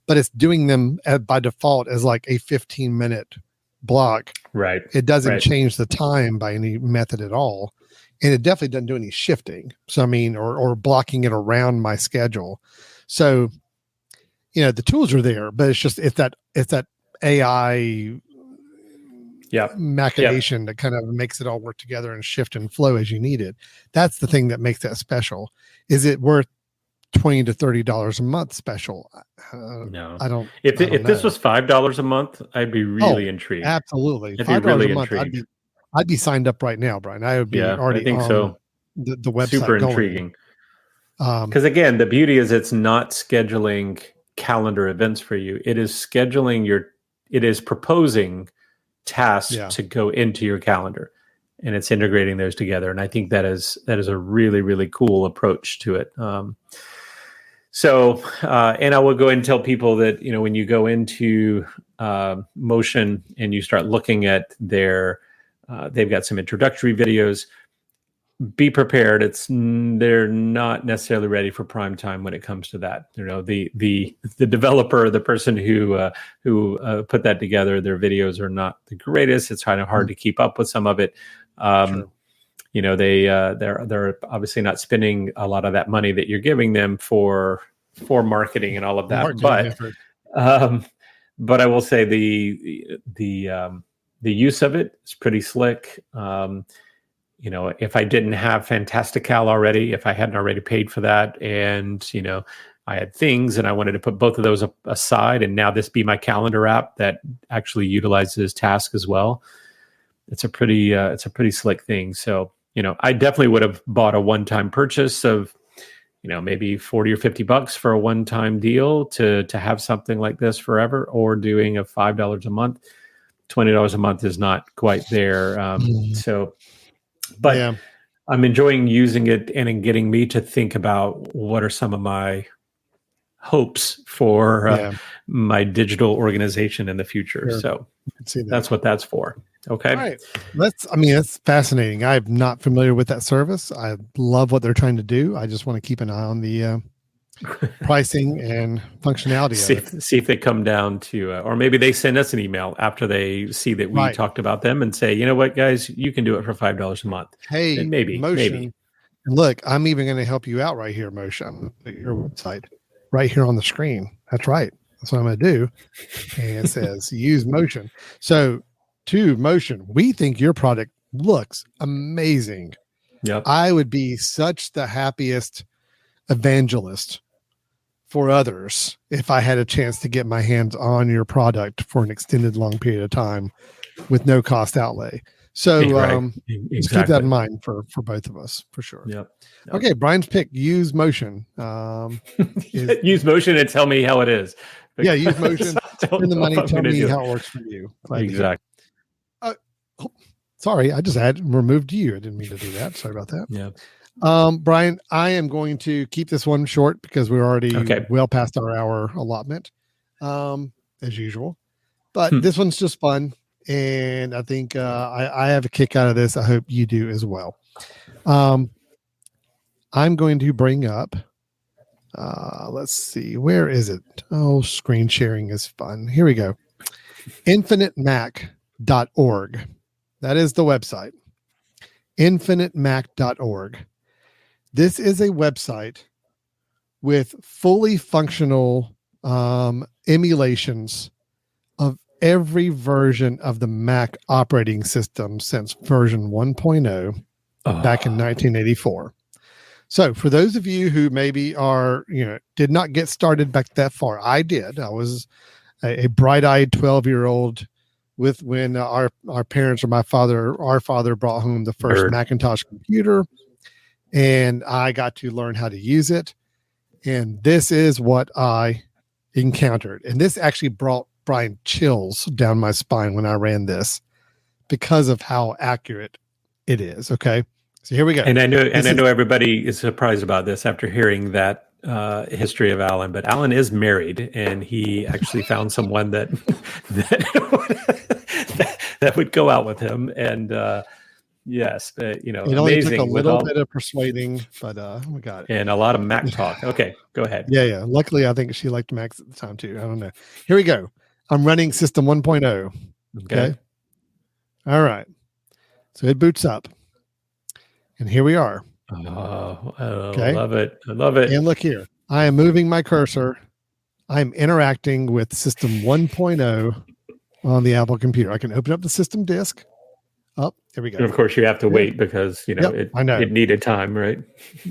S2: but it's doing them by default as like a 15-minute block.
S3: Right.
S2: It doesn't change the time by any method at all. And it definitely doesn't do any shifting. So, I mean, or blocking it around my schedule. So, the tools are there, but it's that AI machination that kind of makes it all work together and shift and flow as you need it. That's the thing that makes that special. Is it worth $20 to $30 a month special?
S3: No,
S2: I don't.
S3: If this was $5 a month, I'd be really intrigued.
S2: Absolutely,
S3: $5 really a month.
S2: I'd be signed up right now, Brian. I would be already.
S3: I think
S2: on the website.
S3: Super intriguing. Because again, the beauty is it's not scheduling calendar events for you. It is scheduling it is proposing tasks to go into your calendar, and it's integrating those together. And I think that is a really, really cool approach to it. So, and I will go and tell people that, when you go into Motion and you start looking at they've got some introductory videos, be prepared. They're not necessarily ready for prime time when it comes to that. The developer, the person who put that together, their videos are not the greatest. It's kind of hard to keep up with some of it. Sure. They're obviously not spending a lot of that money that you're giving them for marketing and all of that. But I will say the use of it is pretty slick. If I didn't have Fantastical already, if I hadn't already paid for that, and I had things and I wanted to put both of those aside, and now this be my calendar app that actually utilizes Task as well. It's a pretty slick thing. So, I definitely would have bought a one-time purchase of, maybe $40 or $50 for a one-time deal to have something like this forever, or doing a $5 a month. $20 a month is not quite there. But I'm enjoying using it and getting me to think about what are some of my hopes for my digital organization in the future. Sure. So that's what that's for. Okay.
S2: All right. That's fascinating. I'm not familiar with that service. I love what they're trying to do. I just want to keep an eye on the pricing and functionality.
S3: See if they come down to, or maybe they send us an email after they see that we talked about them and say, you know what, guys, you can do it for $5 a month.
S2: Hey,
S3: and maybe.
S2: Look, I'm even going to help you out right here, Motion. Your website, right here on the screen. That's right. That's what I'm going to do. And it says use Motion. So, to Motion, we think your product looks amazing.
S3: Yep.
S2: I would be such the happiest evangelist for others if I had a chance to get my hands on your product for an extended long period of time with no cost outlay. So just keep that in mind for both of us, for sure.
S3: Yep.
S2: Okay, Brian's pick, use Motion.
S3: Use Motion and tell me how it is.
S2: Use Motion, spend the money, tell me how it works for you.
S3: Exactly.
S2: Sorry, I just removed you. I didn't mean to do that. Sorry about that.
S3: Yeah.
S2: Brian, I am going to keep this one short because we're already well past our hour allotment, as usual. But this one's just fun, and I think I have a kick out of this. I hope you do as well. I'm going to bring up, let's see, where is it? Oh, screen sharing is fun. Here we go. InfiniteMac.org. That is the website. InfiniteMac.org. This is a website with fully functional emulations of every version of the Mac operating system since version 1.0 back in 1984. So for those of you who maybe did not get started back that far, I did. I was a bright-eyed 12-year-old when our parents or our father brought home the first Macintosh computer, and I got to learn how to use it. And this is what I encountered. And this actually brought Brian chills down my spine when I ran this because of how accurate it is. Okay. So here we go.
S3: And I know everybody is surprised about this after hearing that history of Alan, but Alan is married, and he actually found someone that that would go out with him. And yes,
S2: it only
S3: amazing
S2: took a little bit of persuading, but we got it.
S3: And a lot of Mac talk. Okay, go ahead.
S2: Yeah. Luckily, I think she liked Macs at the time too. I don't know. Here we go. I'm running System 1.0. Okay. All right. So it boots up. And here we are.
S3: Oh, okay. I love it.
S2: And look here. I am moving my cursor. I'm interacting with System 1.0 on the Apple computer. I can open up the system disk. Oh, there we go.
S3: And of course, you have to wait because, it needed time, right?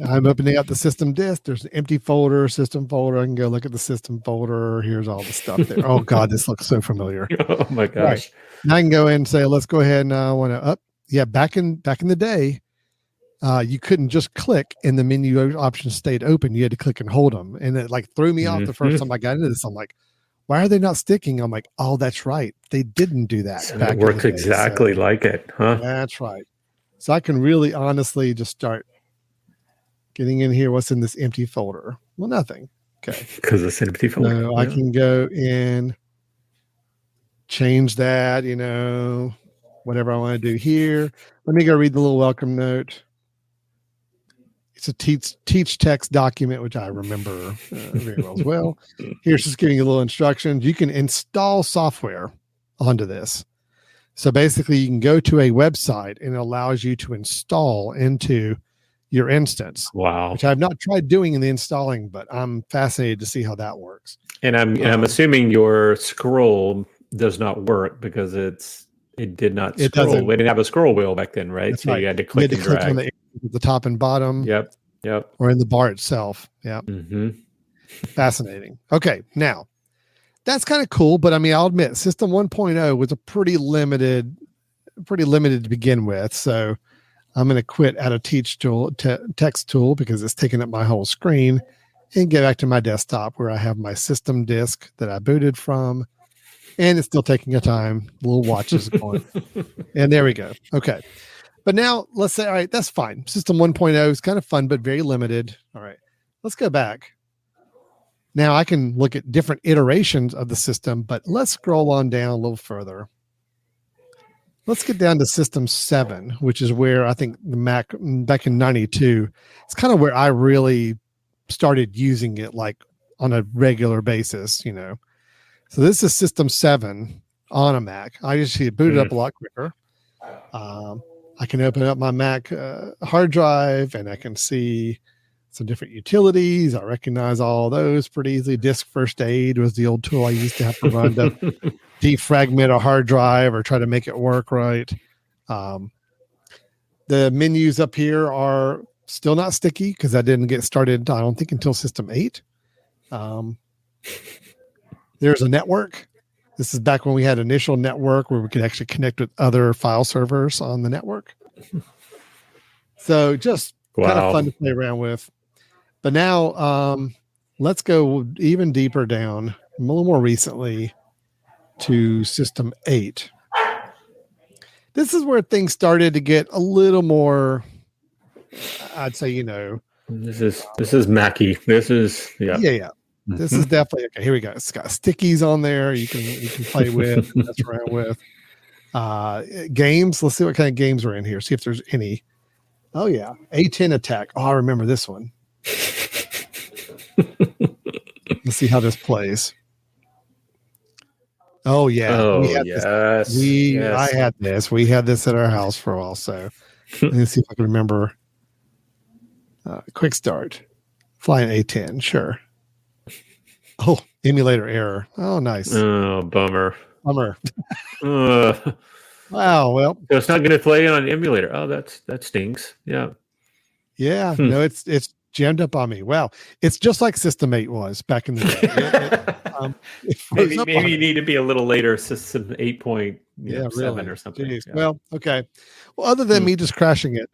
S2: I'm opening up the system disk. There's an empty folder, system folder. I can go look at the system folder. Here's all the stuff there. Oh, God, this looks so familiar.
S3: Oh, my gosh.
S2: Right. Now I can go in and say, let's go ahead and I want to up. Yeah, back in the day, you couldn't just click and the menu options stayed open. You had to click and hold them. And it threw me off the first time I got into this. I'm like, why are they not sticking? I'm like, oh, that's right. They didn't do that.
S3: So it works exactly like it, huh?
S2: That's right. So I can really honestly just start getting in here. What's in this empty folder? Well, nothing. Okay.
S3: Because it's an empty folder.
S2: So I can go in, change that, whatever I want to do here. Let me go read the little welcome note. It's a teach text document, which I remember very well as well. Here's just giving you a little instructions. You can install software onto this. So basically, you can go to a website and it allows you to install into your instance.
S3: Wow.
S2: Which I've not tried doing in the installing, but I'm fascinated to see how that works.
S3: And I'm assuming your scroll does not work because it did not scroll. We didn't have a scroll wheel back then, right?
S2: That's
S3: so
S2: right.
S3: You had to click and drag.
S2: On the top and bottom.
S3: Yep.
S2: Or in the bar itself. Yep.
S3: Mm-hmm.
S2: Fascinating. Okay. Now, that's kind of cool, but I'll admit System 1.0 was a pretty limited to begin with. So I'm going to quit out of text tool because it's taking up my whole screen and get back to my desktop where I have my system disk that I booted from. And it's still taking a time. The little watch is going. And there we go. Okay. But now let's say, all right, that's fine. System 1.0 is kind of fun, but very limited. All right. Let's go back. Now I can look at different iterations of the system, but let's scroll on down a little further. Let's get down to System 7, which is where I think the Mac back in 92, it's kind of where I really started using it on a regular basis, So this is System 7 on a Mac. I just see it booted up a lot quicker. I can open up my Mac hard drive and I can see some different utilities. I recognize all those pretty easily. Disk First Aid was the old tool I used to have to run to defragment a hard drive or try to make it work right. The menus up here are still not sticky because I didn't get started, I don't think, until System 8. There's a network. This is back when we had initial network where we could actually connect with other file servers on the network. So just kind of fun to play around with. But now let's go even deeper down, a little more recently, to System 8. This is where things started to get a little more, I'd say,
S3: This is Mackie. This is,
S2: Yeah. This is definitely okay. Here we go. It's got stickies on there. You can play with, mess around with. Games. Let's see what kind of games are in here. See if there's any. Oh yeah, A10 Attack. Oh, I remember this one. Let's see how this plays. Oh yeah.
S3: Oh
S2: yes. I had this. We had this at our house for a while. So let's see if I can remember. Quick start. Flying A10. Sure. Oh, emulator error. Oh, nice.
S3: Oh, bummer.
S2: Wow. Well,
S3: so it's not going to play on an emulator. Oh, that stinks. Yeah.
S2: Yeah. No, it's jammed up on me. Wow. It's just like System 8 was back in the day.
S3: Maybe you need to be a little later, System 8.7
S2: really.
S3: or something. Yeah.
S2: Well, okay. Well, other than me just crashing it,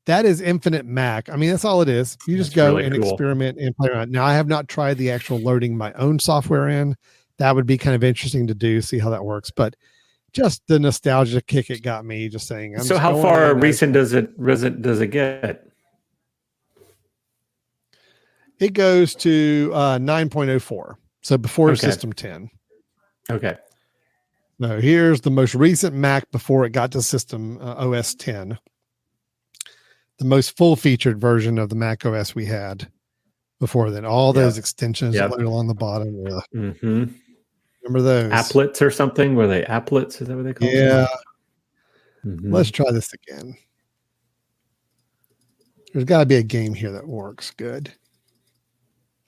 S2: that is Infinite Mac. I mean, that's all it is. You just
S3: That's
S2: go
S3: really
S2: and
S3: cool.
S2: experiment and play around. Now, I have not tried the actual loading my own software in. That would be kind of interesting to do, see how that works. But just the nostalgia kick it got me just saying.
S3: So how far recent does it get?
S2: It goes to 9.04. So before System 10.
S3: Okay.
S2: So here's the most recent Mac before it got to System OS 10. The most full-featured version of the Mac OS we had before then. All those extensions that load along the bottom.
S3: Mm-hmm.
S2: Remember those?
S3: Applets or something? Were they applets? Is that what they call them?
S2: Yeah.
S3: Mm-hmm.
S2: Let's try this again. There's got to be a game here that works good.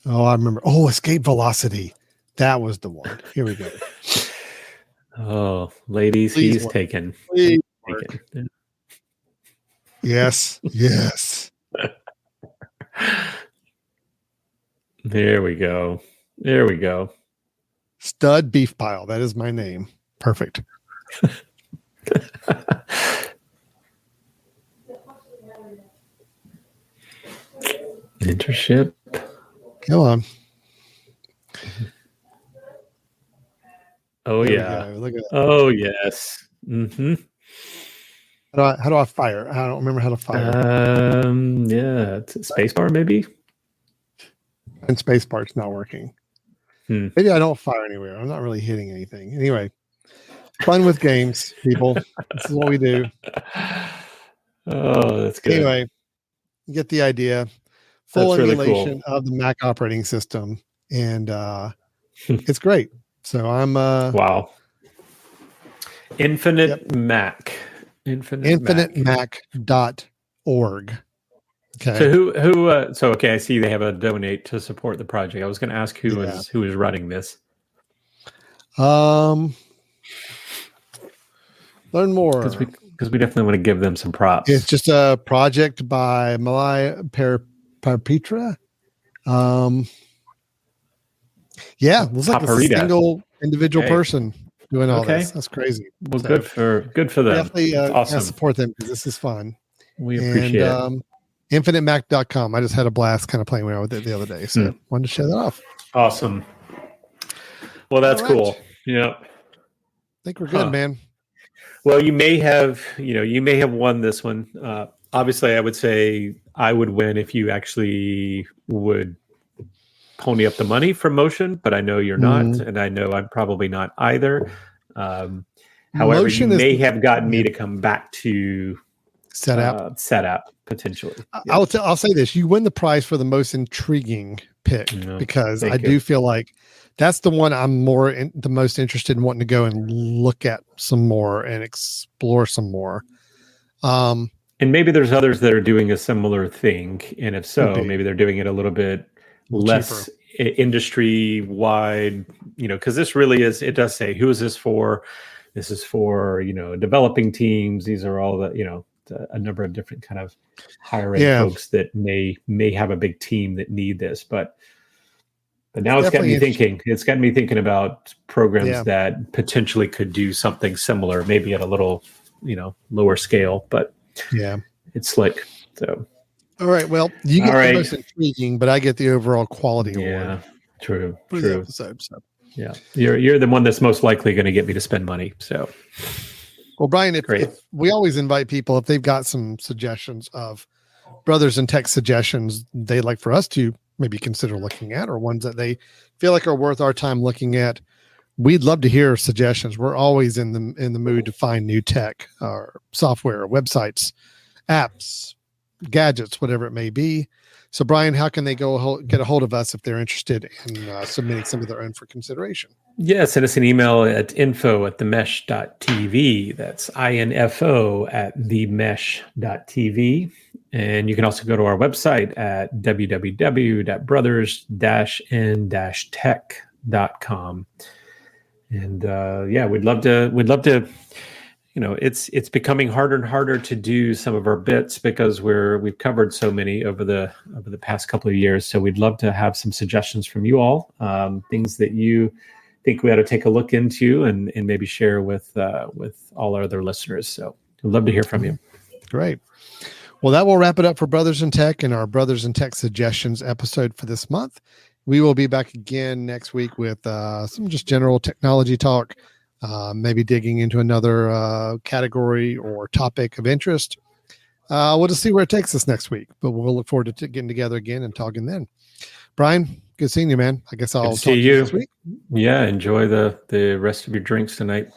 S2: Oh, I remember. Oh, Escape Velocity. That was the one. Here we go.
S3: Oh, ladies,
S2: Please
S3: he's taken.
S2: Please
S3: taken.
S2: Yes. Yes.
S3: There we go. There we go.
S2: Stud Beef Pile. That is my name. Perfect.
S3: Intership.
S2: Come on.
S3: Oh,
S2: There
S3: yeah.
S2: Look at that.
S3: Oh, yes. Mm-hmm.
S2: How do I fire? I don't remember how to fire.
S3: Yeah, it's a spacebar maybe.
S2: And spacebar's not working. Maybe I don't fire anywhere. I'm not really hitting anything. Anyway, fun with games, people. This is what we do.
S3: Oh, that's good.
S2: Anyway, you get the idea. Full
S3: That's really
S2: emulation
S3: cool.
S2: of the Mac operating system, and it's great. So I'm
S3: wow. Infinite Mac.
S2: InfiniteMac.org. Okay.
S3: So who okay, I see they have a donate to support the project. I was going to ask who is running this.
S2: Learn more.
S3: Because we definitely want to give them some props.
S2: It's just a project by Malay Parpitra. Looks like it's a single individual person doing all this. That's crazy.
S3: Well, so good for them.
S2: Definitely
S3: awesome.
S2: Support them because this is fun.
S3: We appreciate it.
S2: InfiniteMac.com. I just had a blast kind of playing around with it the other day, so wanted to show that off.
S3: Awesome. Well, that's cool. Yeah.
S2: I think we're good, man.
S3: Well, you may have won this one. Obviously, I would say I would win if you actually would pony up the money for Motion, but I know you're not, and I know I'm probably not either. However, Motion you may have gotten me to come back to setup potentially.
S2: I'll say this: you win the prize for the most intriguing pick because I do feel like that's the one I'm the most interested in wanting to go and look at some more and explore some more.
S3: And maybe there's others that are doing a similar thing, and if so, maybe they're doing it a little bit less industry wide. Because this really is. It does say who is this for? This is for developing teams. These are all the a number of different kind of higher end folks that may have a big team that need this, but now it's got me thinking. It's got me thinking about programs that potentially could do something similar, maybe at a little, lower scale. But it's slick. So,
S2: all right. Well, you get the most intriguing, but I get the overall quality award.
S3: Yeah, true.
S2: For the episode, so.
S3: Yeah, you're the one that's most likely going to get me to spend money. So,
S2: well, Brian, if we always invite people if they've got some suggestions of Brothers in Tech suggestions they'd like for us to maybe consider looking at, or ones that they feel like are worth our time looking at, we'd love to hear suggestions. We're always in the mood to find new tech or software, websites, apps, gadgets, whatever it may be. So, Brian, how can they go get a hold of us if they're interested in submitting some of their own for consideration?
S3: Yeah, send us an email at info@themesh.tv. That's info@themesh.tv. And you can also go to our website at www.brothers-n-tech.com. And we'd love to. It's becoming harder and harder to do some of our bits because we've covered so many over the past couple of years. So we'd love to have some suggestions from you all, things that you think we ought to take a look into and maybe share with all our other listeners. So we'd love to hear from you.
S2: Great. Well, that will wrap it up for Brothers in Tech and our Brothers in Tech suggestions episode for this month. We will be back again next week with some just general technology talk, maybe digging into another category or topic of interest. We'll just see where it takes us next week, but we'll look forward to getting together again and talking then. Brian, good seeing you, man. I guess I'll talk to you next week.
S3: Yeah, enjoy the rest of your drinks tonight.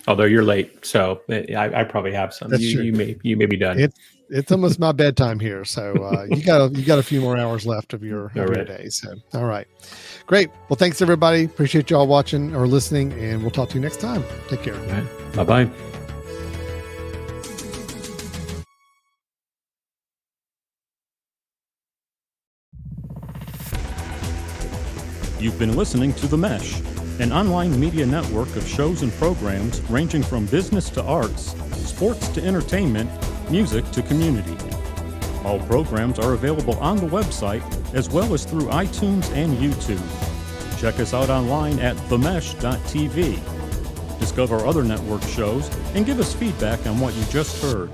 S3: Although you're late, so I probably have some. You may be done.
S2: It's almost my bedtime here, so you got a few more hours left of your day. So, all right, great. Well, thanks everybody. Appreciate y'all watching or listening, and we'll talk to you next time. Take care.
S3: Right. Bye-bye.
S1: You've been listening to The Mesh, an online media network of shows and programs ranging from business to arts, sports to entertainment, music to community. All programs are available on the website as well as through iTunes and YouTube. Check us out online at themesh.tv. Discover other network shows and give us feedback on what you just heard.